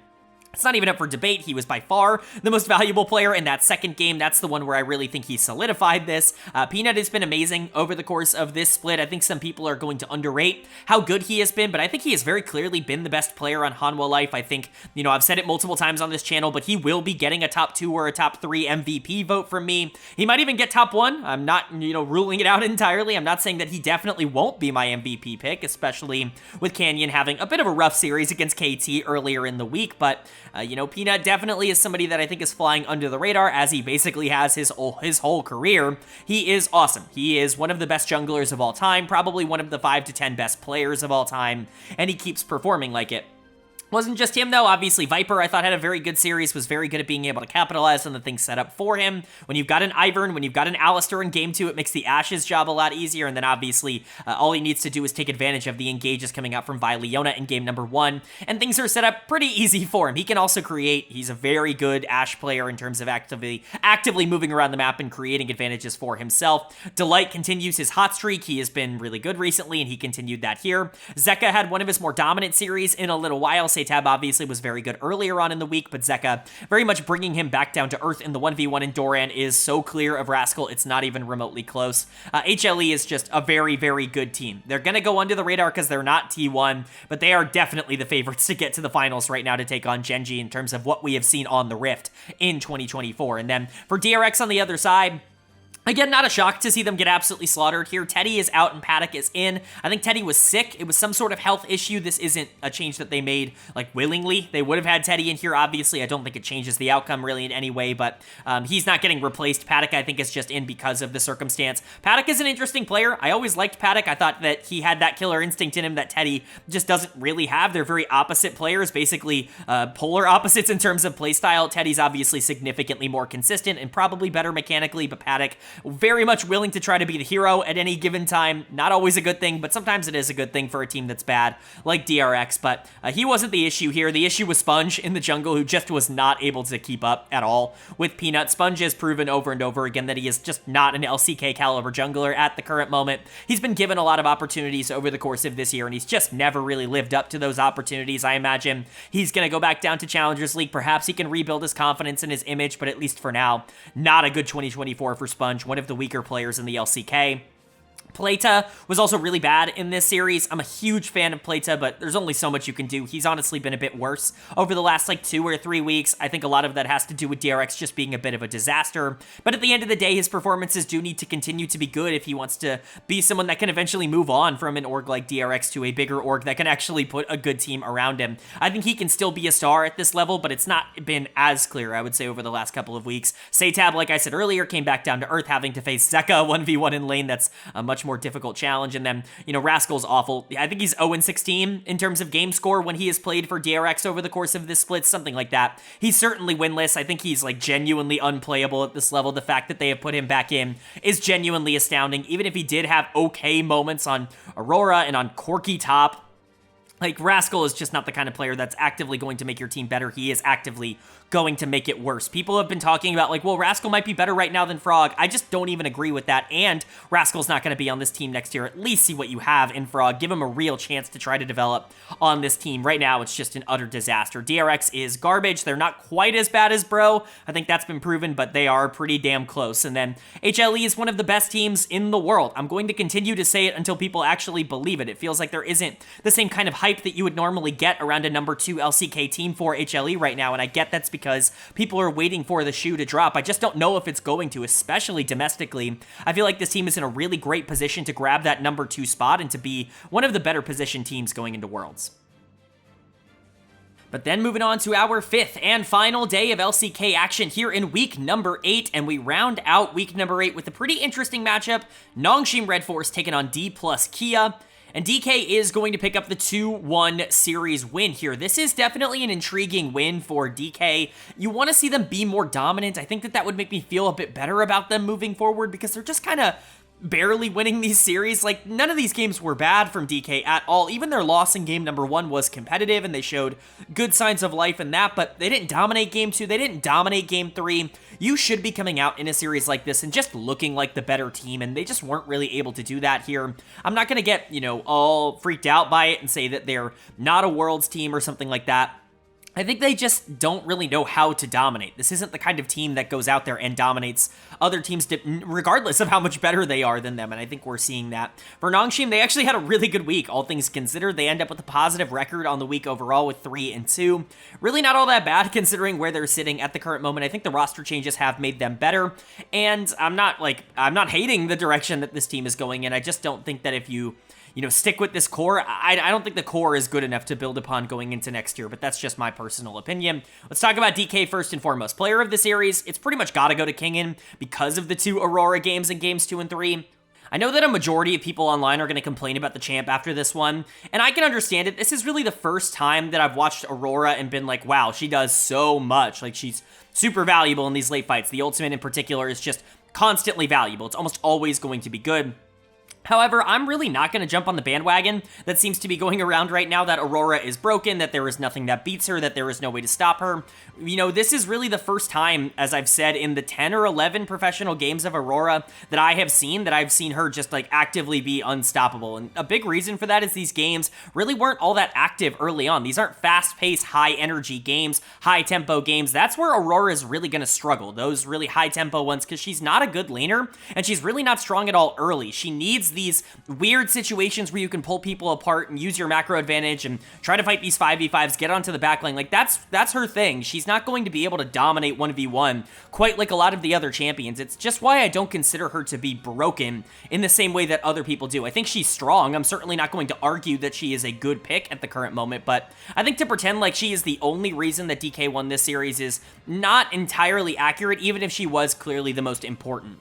it's not even up for debate. He was by far the most valuable player in that second game. That's the one where I really think he solidified this. Peanut has been amazing over the course of this split. I think some people are going to underrate how good he has been, but I think he has very clearly been the best player on Hanwha Life. I think, you know, I've said it multiple times on this channel, but he will be getting a top 2 or a top 3 MVP vote from me. He might even get top 1. I'm not, you know, ruling it out entirely. I'm not saying that he definitely won't be my MVP pick, especially with Canyon having a bit of a rough series against KT earlier in the week, but you know, Peanut definitely is somebody that I think is flying under the radar, as he basically has his whole career. He is awesome. He is one of the best junglers of all time, probably one of the 5 to 10 best players of all time, and he keeps performing like it. Wasn't just him, though. Obviously, Viper, I thought, had a very good series, was very good at being able to capitalize on the things set up for him. When you've got an Ivern, when you've got an Alistair in Game 2, it makes the Ashe's job a lot easier, and then obviously, all he needs to do is take advantage of the engages coming out from Vi Leona in Game number 1, and things are set up pretty easy for him. He can also create. He's a very good Ashe player in terms of actively moving around the map and creating advantages for himself. Delight continues his hot streak. He has been really good recently, and he continued that here. Zeka had one of his more dominant series in a little while, saving Setab obviously was very good earlier on in the week, but Zeka very much bringing him back down to earth in the 1v1, and Doran is so clear of Rascal, it's not even remotely close. HLE is just a very, very good team. They're going to go under the radar because they're not T1, but they are definitely the favorites to get to the finals right now to take on Gen.G in terms of what we have seen on the Rift in 2024. And then for DRX on the other side, again, not a shock to see them get absolutely slaughtered here. Teddy is out and Paddock is in. I think Teddy was sick. It was some sort of health issue. This isn't a change that they made, like, willingly. They would have had Teddy in here, obviously. I don't think it changes the outcome really in any way, but he's not getting replaced. Paddock, I think, is just in because of the circumstance. Paddock is an interesting player. I always liked Paddock. I thought that he had that killer instinct in him that Teddy just doesn't really have. They're very opposite players, basically polar opposites in terms of playstyle. Teddy's obviously significantly more consistent and probably better mechanically, but Paddock very much willing to try to be the hero at any given time. Not always a good thing, but sometimes it is a good thing for a team that's bad, like DRX. But he wasn't the issue here. The issue was Sponge in the jungle, who just was not able to keep up at all with Peanut. Sponge has proven over and over again that he is just not an LCK caliber jungler at the current moment. He's been given a lot of opportunities over the course of this year, and he's just never really lived up to those opportunities. I imagine he's going to go back down to Challengers League. Perhaps he can rebuild his confidence and his image, but at least for now, not a good 2024 for Sponge, one of the weaker players in the LCK. Plata was also really bad in this series. I'm a huge fan of Plata, but there's only so much you can do. He's honestly been a bit worse over the last, like, 2 or 3 weeks. I think a lot of that has to do with DRX just being a bit of a disaster. But at the end of the day, his performances do need to continue to be good if he wants to be someone that can eventually move on from an org like DRX to a bigger org that can actually put a good team around him. I think he can still be a star at this level, but it's not been as clear, I would say, over the last couple of weeks. Setab, like I said earlier, came back down to earth, having to face Zeka 1v1 in lane. That's a much more difficult challenge. And then, you know, Rascal's awful. I think he's 0-16 in terms of game score when he has played for DRX over the course of this split, something like that. He's certainly winless. I think he's, like, genuinely unplayable at this level. The fact that they have put him back in is genuinely astounding. Even if he did have okay moments on Aurora and on Corky top, like, Rascal is just not the kind of player that's actively going to make your team better. He is actively going to make it worse. People have been talking about, like, well, Rascal might be better right now than Frog. I just don't even agree with that, and Rascal's not going to be on this team next year. At least see what you have in Frog. Give him a real chance to try to develop on this team. Right now, it's just an utter disaster. DRX is garbage. They're not quite as bad as Bro. I think that's been proven, but they are pretty damn close. And then HLE is one of the best teams in the world. I'm going to continue to say it until people actually believe it. It feels like there isn't the same kind of hype that you would normally get around a number 2 LCK team for HLE right now, and I get that's because people are waiting for the shoe to drop. I just don't know if it's going to, especially domestically. I feel like this team is in a really great position to grab that number 2 spot and to be one of the better positioned teams going into Worlds. But then moving on to our 5th and final day of LCK action here in week number 8, and we round out week number 8 with a pretty interesting matchup. NS RedForce taking on Dplus KIA. And DK is going to pick up the 2-1 series win here. This is definitely an intriguing win for DK. You want to see them be more dominant. I think that that would make me feel a bit better about them moving forward because they're just kind of barely winning these series. Like, none of these games were bad from DK at all. Even their loss in game number 1 was competitive, and they showed good signs of life in that, but they didn't dominate game 2. They didn't dominate game 3. You should be coming out in a series like this and just looking like the better team, and they just weren't really able to do that here. I'm not going to get, you know, all freaked out by it and say that they're not a Worlds team or something like that. I think they just don't really know how to dominate. This isn't the kind of team that goes out there and dominates other teams regardless of how much better they are than them, and I think we're seeing that. For NS, they actually had a really good week, all things considered. They end up with a positive record on the week overall with 3-2. Really not all that bad considering where they're sitting at the current moment. I think the roster changes have made them better, and I'm not hating the direction that this team is going in. I just don't think that if you stick with this core. I don't think the core is good enough to build upon going into next year, but that's just my personal opinion. Let's talk about DK first and foremost. Player of the series, it's pretty much got to go to Kingin because of the 2 Aurora games in games 2 and 3. I know that a majority of people online are going to complain about the champ after this one, and I can understand it. This is really the first time that I've watched Aurora and been like, wow, she does so much. Like, she's super valuable in these late fights. The ultimate in particular is just constantly valuable. It's almost always going to be good. However, I'm really not going to jump on the bandwagon that seems to be going around right now that Aurora is broken, that there is nothing that beats her, that there is no way to stop her. You know, this is really the first time, as I've said, in the 10 or 11 professional games of Aurora that I have seen, that I've seen her just like actively be unstoppable. And a big reason for that is these games really weren't all that active early on. These aren't fast-paced, high-energy games, high-tempo games. That's where Aurora is really going to struggle, those really high-tempo ones, because she's not a good laner, and she's really not strong at all early. She needs these weird situations where you can pull people apart and use your macro advantage and try to fight these 5v5s, get onto the backline. Like, that's her thing. She's not going to be able to dominate 1v1 quite like a lot of the other champions. It's just why I don't consider her to be broken in the same way that other people do. I think she's strong. I'm certainly not going to argue that she is a good pick at the current moment, but I think to pretend like she is the only reason that DK won this series is not entirely accurate, even if she was clearly the most important.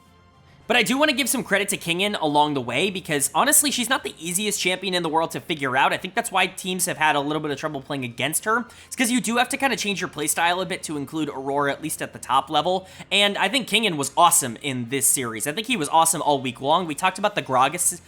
But I do want to give some credit to Kingen along the way, because honestly, she's not the easiest champion in the world to figure out. I think that's why teams have had a little bit of trouble playing against her. It's because you do have to kind of change your playstyle a bit to include Aurora, at least at the top level. And I think Kingen was awesome in this series. I think he was awesome all week long. We talked about the Gragas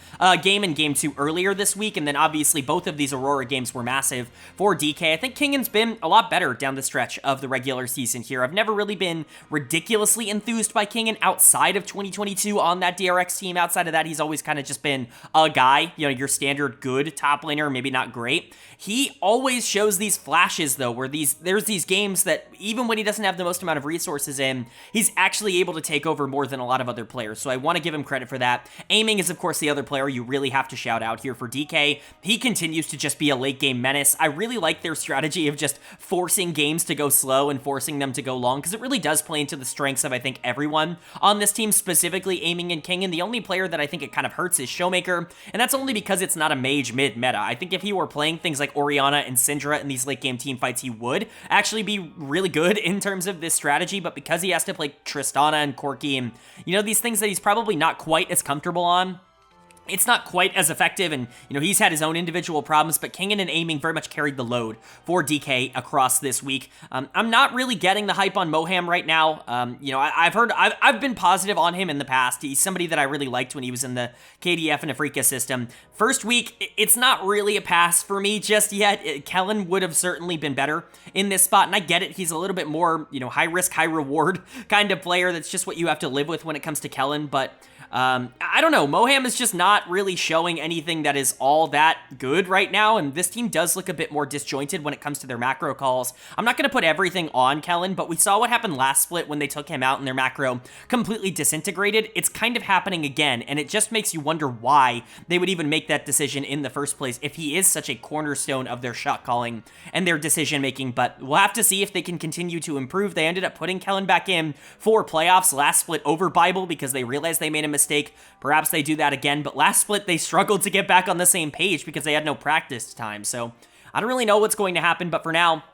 game in Game 2 earlier this week, and then obviously both of these Aurora games were massive for DK. I think Kingen's been a lot better down the stretch of the regular season here. I've never really been ridiculously enthused by Kingen outside of 2022 on that DRX team. Outside of that, he's always kind of just been a guy, you know, your standard good top laner, maybe not great. He always shows these flashes, though, where there's these games that even when he doesn't have the most amount of resources in, he's actually able to take over more than a lot of other players, so I want to give him credit for that. Aiming is, of course, the other player you really have to shout out here for DK. He continues to just be a late-game menace. I really like their strategy of just forcing games to go slow and forcing them to go long, because it really does play into the strengths of, I think, everyone on this team, specifically Aiming and King, and the only player that I think it kind of hurts is Showmaker, and that's only because it's not a mage mid meta. I think if he were playing things like Orianna and Syndra in these late game team fights, he would actually be really good in terms of this strategy, but because he has to play Tristana and Corki and, you know, these things that he's probably not quite as comfortable on, it's not quite as effective, and, you know, he's had his own individual problems, but Kingen and Aiming very much carried the load for DK across this week. I'm not really getting the hype on Moham right now. You know, I've been positive on him in the past. He's somebody that I really liked when he was in the KDF and Afrika system. First week, it's not really a pass for me just yet. Kellen would have certainly been better in this spot, and I get it. He's a little bit more, you know, high risk, high reward kind of player. That's just what you have to live with when it comes to Kellen, but I don't know. Moham is just not really showing anything that is all that good right now, and this team does look a bit more disjointed when it comes to their macro calls. I'm not going to put everything on Kellen, but we saw what happened last split when they took him out and their macro completely disintegrated. It's kind of happening again, and it just makes you wonder why they would even make that decision in the first place if he is such a cornerstone of their shot calling and their decision making, but we'll have to see if they can continue to improve. They ended up putting Kellen back in for playoffs last split over Bible because they realized they made a mistake. Perhaps they do that again, but last split they struggled to get back on the same page because they had no practice time, so I don't really know what's going to happen, but for now,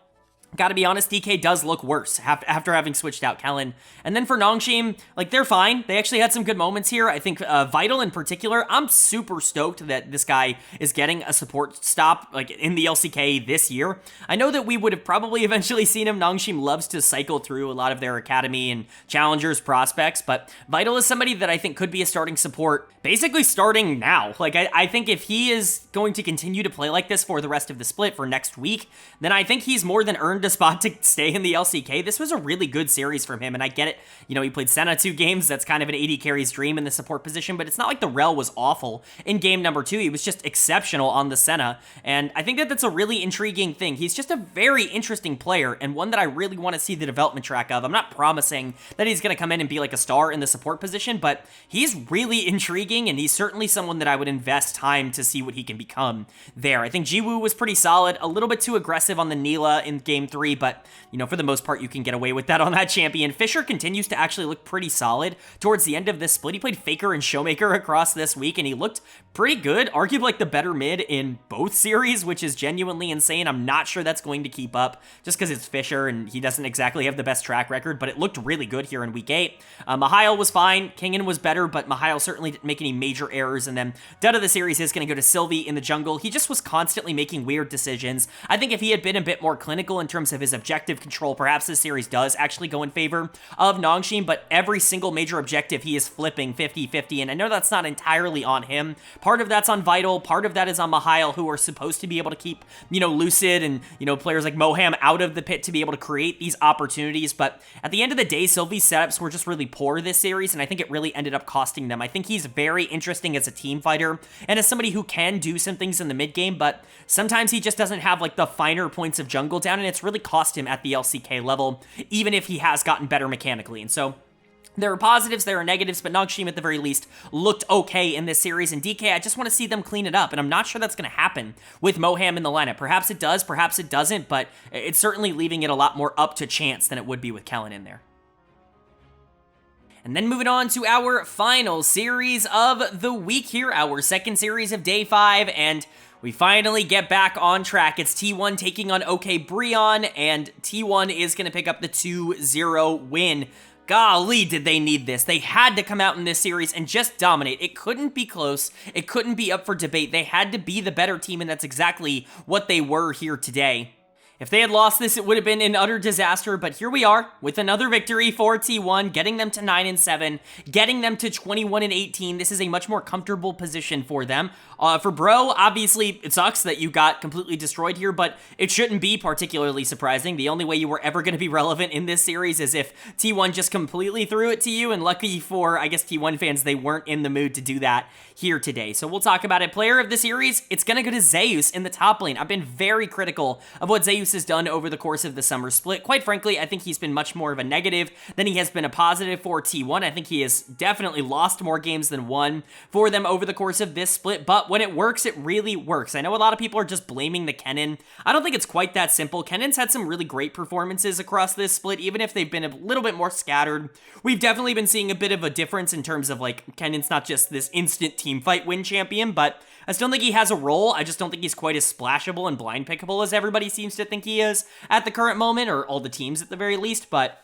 gotta be honest, DK does look worse after having switched out Kellen. And then for Nongshim, like, they're fine. They actually had some good moments here. I think Vital in particular, I'm super stoked that this guy is getting a support stop, like, in the LCK this year. I know that we would have probably eventually seen him. Nongshim loves to cycle through a lot of their academy and challengers prospects, but Vital is somebody that I think could be a starting support, basically starting now. Like, I think if he is going to continue to play like this for the rest of the split for next week, then I think he's more than earned a spot to stay in the LCK. This was a really good series from him, and I get it. You know, he played Senna 2 games. That's kind of an AD carry's dream in the support position, but it's not like the Rel was awful in game number 2. He was just exceptional on the Senna, and I think that that's a really intriguing thing. He's just a very interesting player, and one that I really want to see the development track of. I'm not promising that he's going to come in and be like a star in the support position, but he's really intriguing, and he's certainly someone that I would invest time to see what he can become there. I think Jiwoo was pretty solid, a little bit too aggressive on the Neela in game 3, but, you know, for the most part, you can get away with that on that champion. Fisher continues to actually look pretty solid towards the end of this split. He played Faker and Showmaker across this week, and he looked pretty good, arguably like the better mid in both series, which is genuinely insane. I'm not sure that's going to keep up just because it's Fisher, and he doesn't exactly have the best track record, but it looked really good here in week 8. Mihail was fine. Kingen was better, but Mihail certainly didn't make any major errors, and then dud of the series is going to go to Sylvie in the jungle. He just was constantly making weird decisions. I think if he had been a bit more clinical in terms terms of his objective control. Perhaps this series does actually go in favor of Nongshim, but every single major objective he is flipping 50-50, and I know that's not entirely on him. Part of that's on Vital, part of that is on Mihail, who are supposed to be able to keep, Lucid and, players like Moham out of the pit to be able to create these opportunities, but at the end of the day, Sylvie's setups were just really poor this series, and I think it really ended up costing them. I think he's very interesting as a team fighter, and as somebody who can do some things in the mid game, but sometimes he just doesn't have like the finer points of jungle down, and it's really cost him at the LCK level, even if he has gotten better mechanically. And so there are positives, there are negatives, but Nongshim at the very least looked okay in this series, and DK, I just want to see them clean it up, and I'm not sure that's going to happen with Moham in the lineup. Perhaps it does, perhaps it doesn't, but it's certainly leaving it a lot more up to chance than it would be with Kellen in there. And then moving on to our final series of the week here, our second series of day 5, and we finally get back on track. It's T1 taking on OK BRION, and T1 is going to pick up the 2-0 win. Golly, did they need this. They had to come out in this series and just dominate. It couldn't be close. It couldn't be up for debate. They had to be the better team, and that's exactly what they were here today. If they had lost this, it would have been an utter disaster, but here we are with another victory for T1, getting them to 9-7, getting them to 21-18. This is a much more comfortable position for them. For Bro, obviously, it sucks that you got completely destroyed here, but it shouldn't be particularly surprising. The only way you were ever going to be relevant in this series is if T1 just completely threw it to you, and lucky for, I guess, T1 fans, they weren't in the mood to do that here today. So we'll talk about it. Player of the series, it's going to go to Zeus in the top lane. I've been very critical of what Zeus has done over the course of the summer split. Quite frankly, I think he's been much more of a negative than he has been a positive for T1. I think he has definitely lost more games than won for them over the course of this split, but when it works, it really works. I know a lot of people are just blaming the Kennen. I don't think it's quite that simple. Kennen's had some really great performances across this split, even if they've been a little bit more scattered. We've definitely been seeing a bit of a difference in terms of like Kennen's not just this instant team fight win champion, but I still think he has a role. I just don't think he's quite as splashable and blind pickable as everybody seems to think he is at the current moment, or all the teams at the very least, but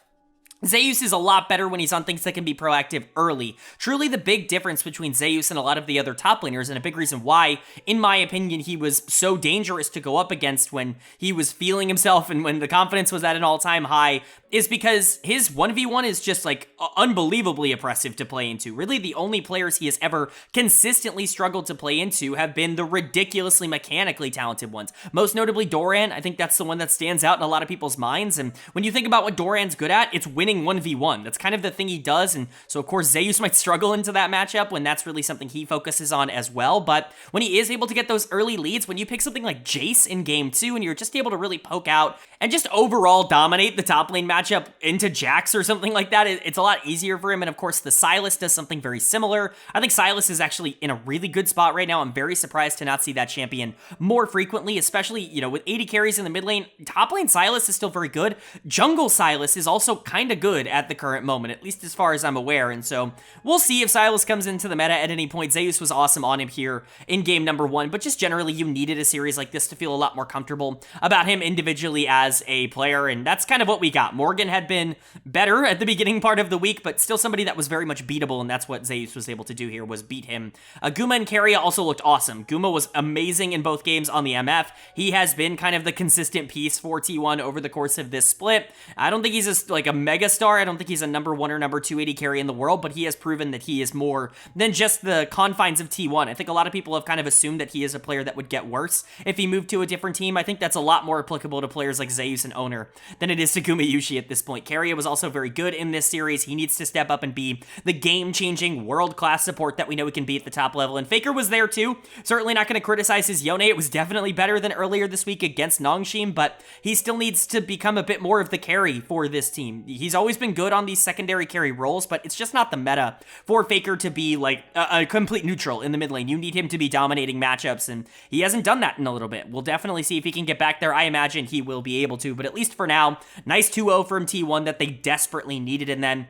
Zeus is a lot better when he's on things that can be proactive early. Truly the big difference between Zeus and a lot of the other top laners, and a big reason why, in my opinion, he was so dangerous to go up against when he was feeling himself and when the confidence was at an all-time high, is because his 1v1 is just like unbelievably oppressive to play into. Really, the only players he has ever consistently struggled to play into have been the ridiculously mechanically talented ones. Most notably Doran. I think that's the one that stands out in a lot of people's minds, and when you think about what Doran's good at, it's winning 1v1. That's kind of the thing he does, and so of course Zeus might struggle into that matchup when that's really something he focuses on as well, but when he is able to get those early leads, when you pick something like Jace in game 2 and you're just able to really poke out and just overall dominate the top lane matchup into Jax or something like that, it's a lot easier for him. And of course the Sylas does something very similar. I think Sylas is actually in a really good spot right now. I'm very surprised to not see that champion more frequently, especially, with 80 carries in the mid lane. Top lane Sylas is still very good. Jungle Sylas is also kind of good at the current moment, at least as far as I'm aware, and so we'll see if Sylas comes into the meta at any point. Zeus was awesome on him here in game number 1, but just generally you needed a series like this to feel a lot more comfortable about him individually as a player, and that's kind of what we got. Morgan had been better at the beginning part of the week, but still somebody that was very much beatable, and that's what Zeus was able to do here, was beat him. Guma and Keria also looked awesome. Guma was amazing in both games on the MF. He has been kind of the consistent piece for T1 over the course of this split. I don't think he's like a mega star. I don't think he's a number 1 or number 2 AD carry in the world, but he has proven that he is more than just the confines of T1. I think a lot of people have kind of assumed that he is a player that would get worse if he moved to a different team. I think that's a lot more applicable to players like Zeus and Owner than it is to Guma Yushi at this point. Keria was also very good in this series. He needs to step up and be the game-changing, world-class support that we know he can be at the top level, and Faker was there too. Certainly not going to criticize his Yone. It was definitely better than earlier this week against Nongshim, but he still needs to become a bit more of the carry for this team. He's always been good on these secondary carry roles, but it's just not the meta for Faker to be like a complete neutral in the mid lane. You need him to be dominating matchups, and he hasn't done that in a little bit. We'll definitely see if he can get back there. I imagine he will be able to, but at least for now, nice 2-0 from T1 that they desperately needed, and then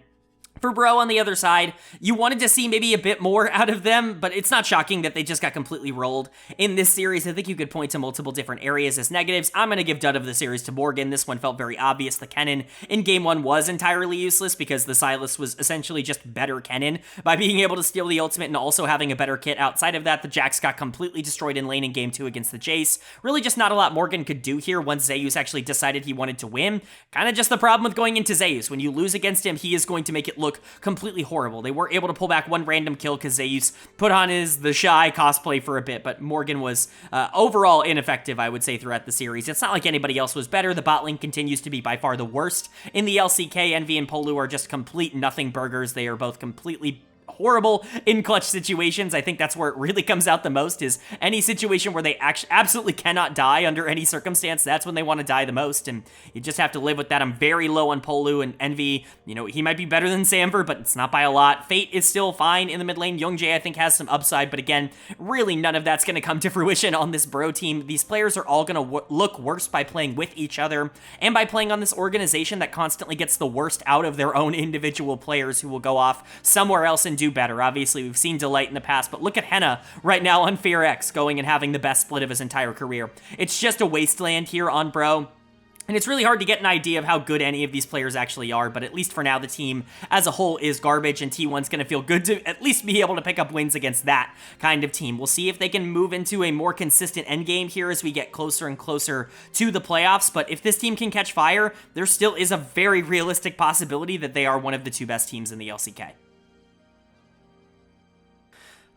For Bro on the other side, you wanted to see maybe a bit more out of them, but it's not shocking that they just got completely rolled in this series. I think you could point to multiple different areas as negatives. I'm going to give dud of the series to Morgan. This one felt very obvious. The Kennen in Game 1 was entirely useless because the Sylas was essentially just better Kennen by being able to steal the ultimate and also having a better kit. Outside of that, the Jax got completely destroyed in lane in Game 2 against the Jace. Really just not a lot Morgan could do here once Zeus actually decided he wanted to win. Kind of just the problem with going into Zeus. When you lose against him, he is going to make it look completely horrible. They were able to pull back one random kill because Zeus put on the Shy cosplay for a bit, but Morgan was overall ineffective, I would say, throughout the series. It's not like anybody else was better. The bot lane continues to be by far the worst in the LCK. Envy and Polu are just complete nothing burgers. They are both completely horrible in clutch situations. I think that's where it really comes out the most, is any situation where they absolutely cannot die under any circumstance. That's when they want to die the most, and you just have to live with that. I'm very low on Polu, and Envy, you know, he might be better than Samver, but it's not by a lot. Fate is still fine in the mid lane. Young Jae, I think, has some upside, but again, really none of that's going to come to fruition on this Bro team. These players are all going to look worse by playing with each other and by playing on this organization that constantly gets the worst out of their own individual players, who will go off somewhere else and do better. Obviously, we've seen Delight in the past, but look at Henna right now on FearX going and having the best split of his entire career. It's just a wasteland here on Bro. And it's really hard to get an idea of how good any of these players actually are, but at least for now, the team as a whole is garbage, and T1's going to feel good to at least be able to pick up wins against that kind of team. We'll see if they can move into a more consistent endgame here as we get closer and closer to the playoffs, but if this team can catch fire, there still is a very realistic possibility that they are one of the 2 best teams in the LCK.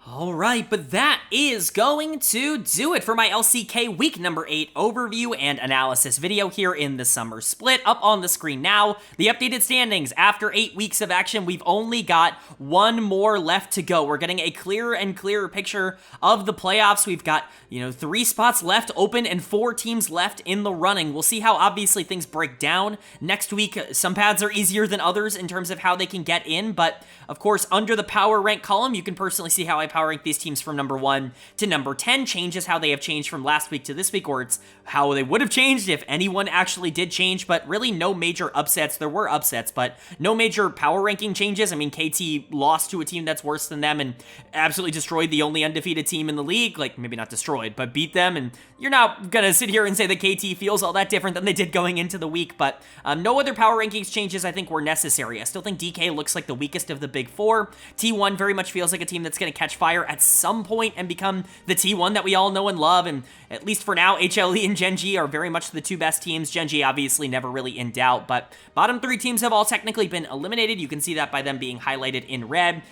Alright, but that is going to do it for my LCK week number 8 overview and analysis video here in the summer split. Up on the screen now, the updated standings. After 8 weeks of action, we've only got 1 more left to go. We're getting a clearer and clearer picture of the playoffs. We've got, 3 spots left open and 4 teams left in the running. We'll see how obviously things break down next week. Some paths are easier than others in terms of how they can get in, but of course, under the power rank column, you can personally see how I power rank these teams from number 1 to number 10, changes how they have changed from last week to this week, or it's how they would have changed if anyone actually did change, but really no major upsets. There were upsets, but no major power ranking changes. I mean, KT lost to a team that's worse than them and absolutely destroyed the only undefeated team in the league. Like, maybe not destroyed, but beat them, and you're not gonna sit here and say that KT feels all that different than they did going into the week, but no other power rankings changes I think were necessary. I still think DK looks like the weakest of the big 4. T1 very much feels like a team that's gonna catch fire at some point and become the T1 that we all know and love, and at least for now, HLE and Gen.G are very much the 2 best teams. Gen.G obviously never really in doubt, but bottom 3 teams have all technically been eliminated. You can see that by them being highlighted in red.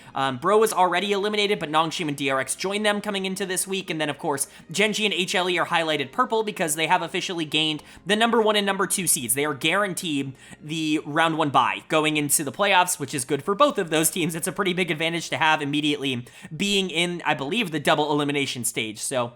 Bro is already eliminated, but Nongshim and DRX joined them coming into this week, and then of course, Gen.G and HLE are highlighted purple because they have officially gained the number 1 and number 2 seeds. They are guaranteed the round 1 bye going into the playoffs, which is good for both of those teams. It's a pretty big advantage to have immediately being in, I believe, the double elimination stage. So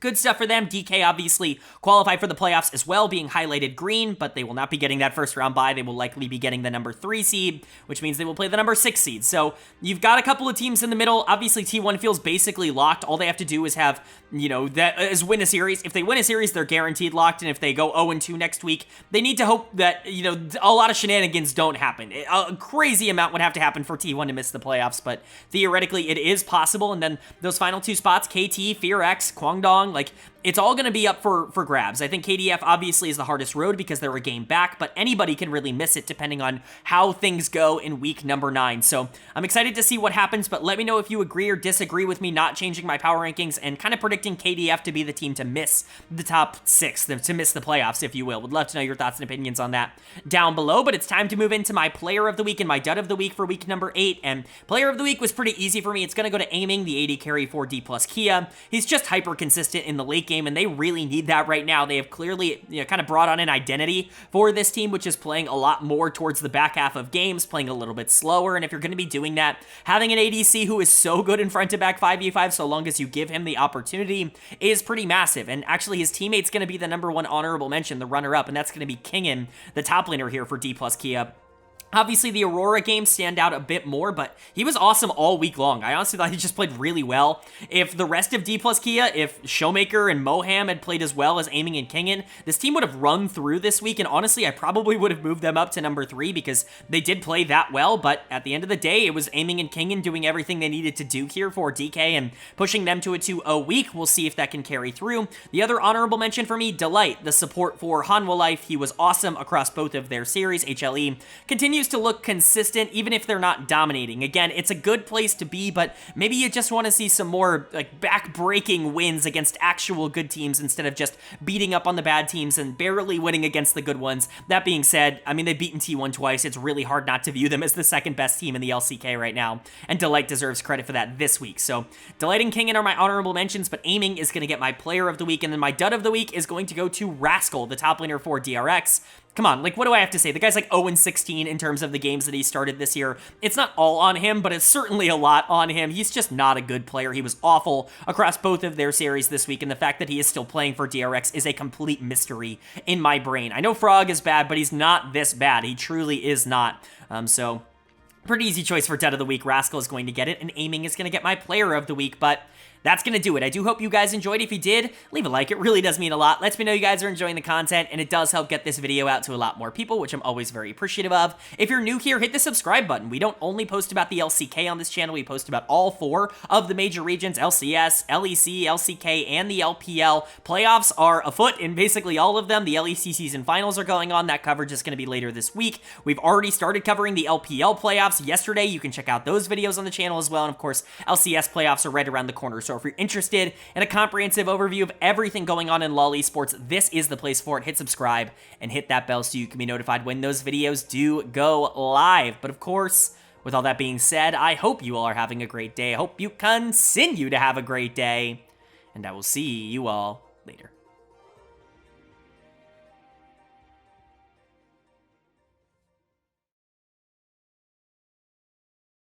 good stuff for them. DK obviously qualified for the playoffs as well, being highlighted green, but they will not be getting that first round bye. They will likely be getting the number 3 seed, which means they will play the number 6 seed. So you've got a couple of teams in the middle. Obviously, T1 feels basically locked. All they have to do is have, that is win a series. If they win a series, they're guaranteed locked, and if they go 0-2 next week, they need to hope that, a lot of shenanigans don't happen. A crazy amount would have to happen for T1 to miss the playoffs, but theoretically, it is possible, and then those final 2 spots, KT, FearX, Kwangdong, it's all going to be up for grabs. I think KDF obviously is the hardest road because they're a game back, but anybody can really miss it depending on how things go in week number 9. So I'm excited to see what happens, but let me know if you agree or disagree with me not changing my power rankings and kind of predicting KDF to be the team to miss the top 6, to miss the playoffs, if you will. Would love to know your thoughts and opinions on that down below, but it's time to move into my player of the week and my dud of the week for week number 8, and player of the week was pretty easy for me. It's going to go to Aiming, the AD carry for Dplus KIA. He's just hyper consistent in the late game, and they really need that right now. They have clearly, kind of brought on an identity for this team, which is playing a lot more towards the back half of games, playing a little bit slower, and if you're going to be doing that, having an ADC who is so good in front-to-back 5v5, so long as you give him the opportunity, is pretty massive, and actually his teammate's going to be the number 1 honorable mention, the runner-up, and that's going to be Kingin, the top laner here for Dplus KIA. Obviously, the Aurora games stand out a bit more, but he was awesome all week long. I honestly thought he just played really well. If the rest of Dplus KIA, if Showmaker and Moham had played as well as Aiming and Kingin, this team would have run through this week, and honestly, I probably would have moved them up to number 3 because they did play that well, but at the end of the day, it was Aiming and Kingin doing everything they needed to do here for DK and pushing them to a 2-0 week. We'll see if that can carry through. The other honorable mention for me, Delight, the support for Hanwha Life. He was awesome across both of their series. HLE continues to look consistent even if they're not dominating. Again, it's a good place to be, but maybe you just want to see some more like back-breaking wins against actual good teams instead of just beating up on the bad teams and barely winning against the good ones. That being said, I mean, they've beaten T1 twice. It's really hard not to view them as the second best team in the LCK right now, and Delight deserves credit for that this week. So Delight and Kingin are my honorable mentions, but Aiming is going to get my player of the week, and then my dud of the week is going to go to Rascal, the top laner for DRX. Come on, like, what do I have to say? The guy's like 0-16 in terms of the games that he started this year. It's not all on him, but it's certainly a lot on him. He's just not a good player. He was awful across both of their series this week, and the fact that he is still playing for DRX is a complete mystery in my brain. I know Frog is bad, but he's not this bad. He truly is not. So pretty easy choice for Dud of the Week. Rascal is going to get it, and Aiming is going to get my player of the week, but that's going to do it. I do hope you guys enjoyed. If you did, leave a like. It really does mean a lot. Lets me know you guys are enjoying the content, and it does help get this video out to a lot more people, which I'm always very appreciative of. If you're new here, hit the subscribe button. We don't only post about the LCK on this channel. We post about all 4 of the major regions, LCS, LEC, LCK, and the LPL. Playoffs are afoot in basically all of them. The LEC season finals are going on. That coverage is going to be later this week. We've already started covering the LPL playoffs yesterday. You can check out those videos on the channel as well. And of course, LCS playoffs are right around the corner. So if you're interested in a comprehensive overview of everything going on in LoL esports, this is the place for it. Hit subscribe and hit that bell so you can be notified when those videos do go live. But of course, with all that being said, I hope you all are having a great day. I hope you continue to have a great day, and I will see you all later.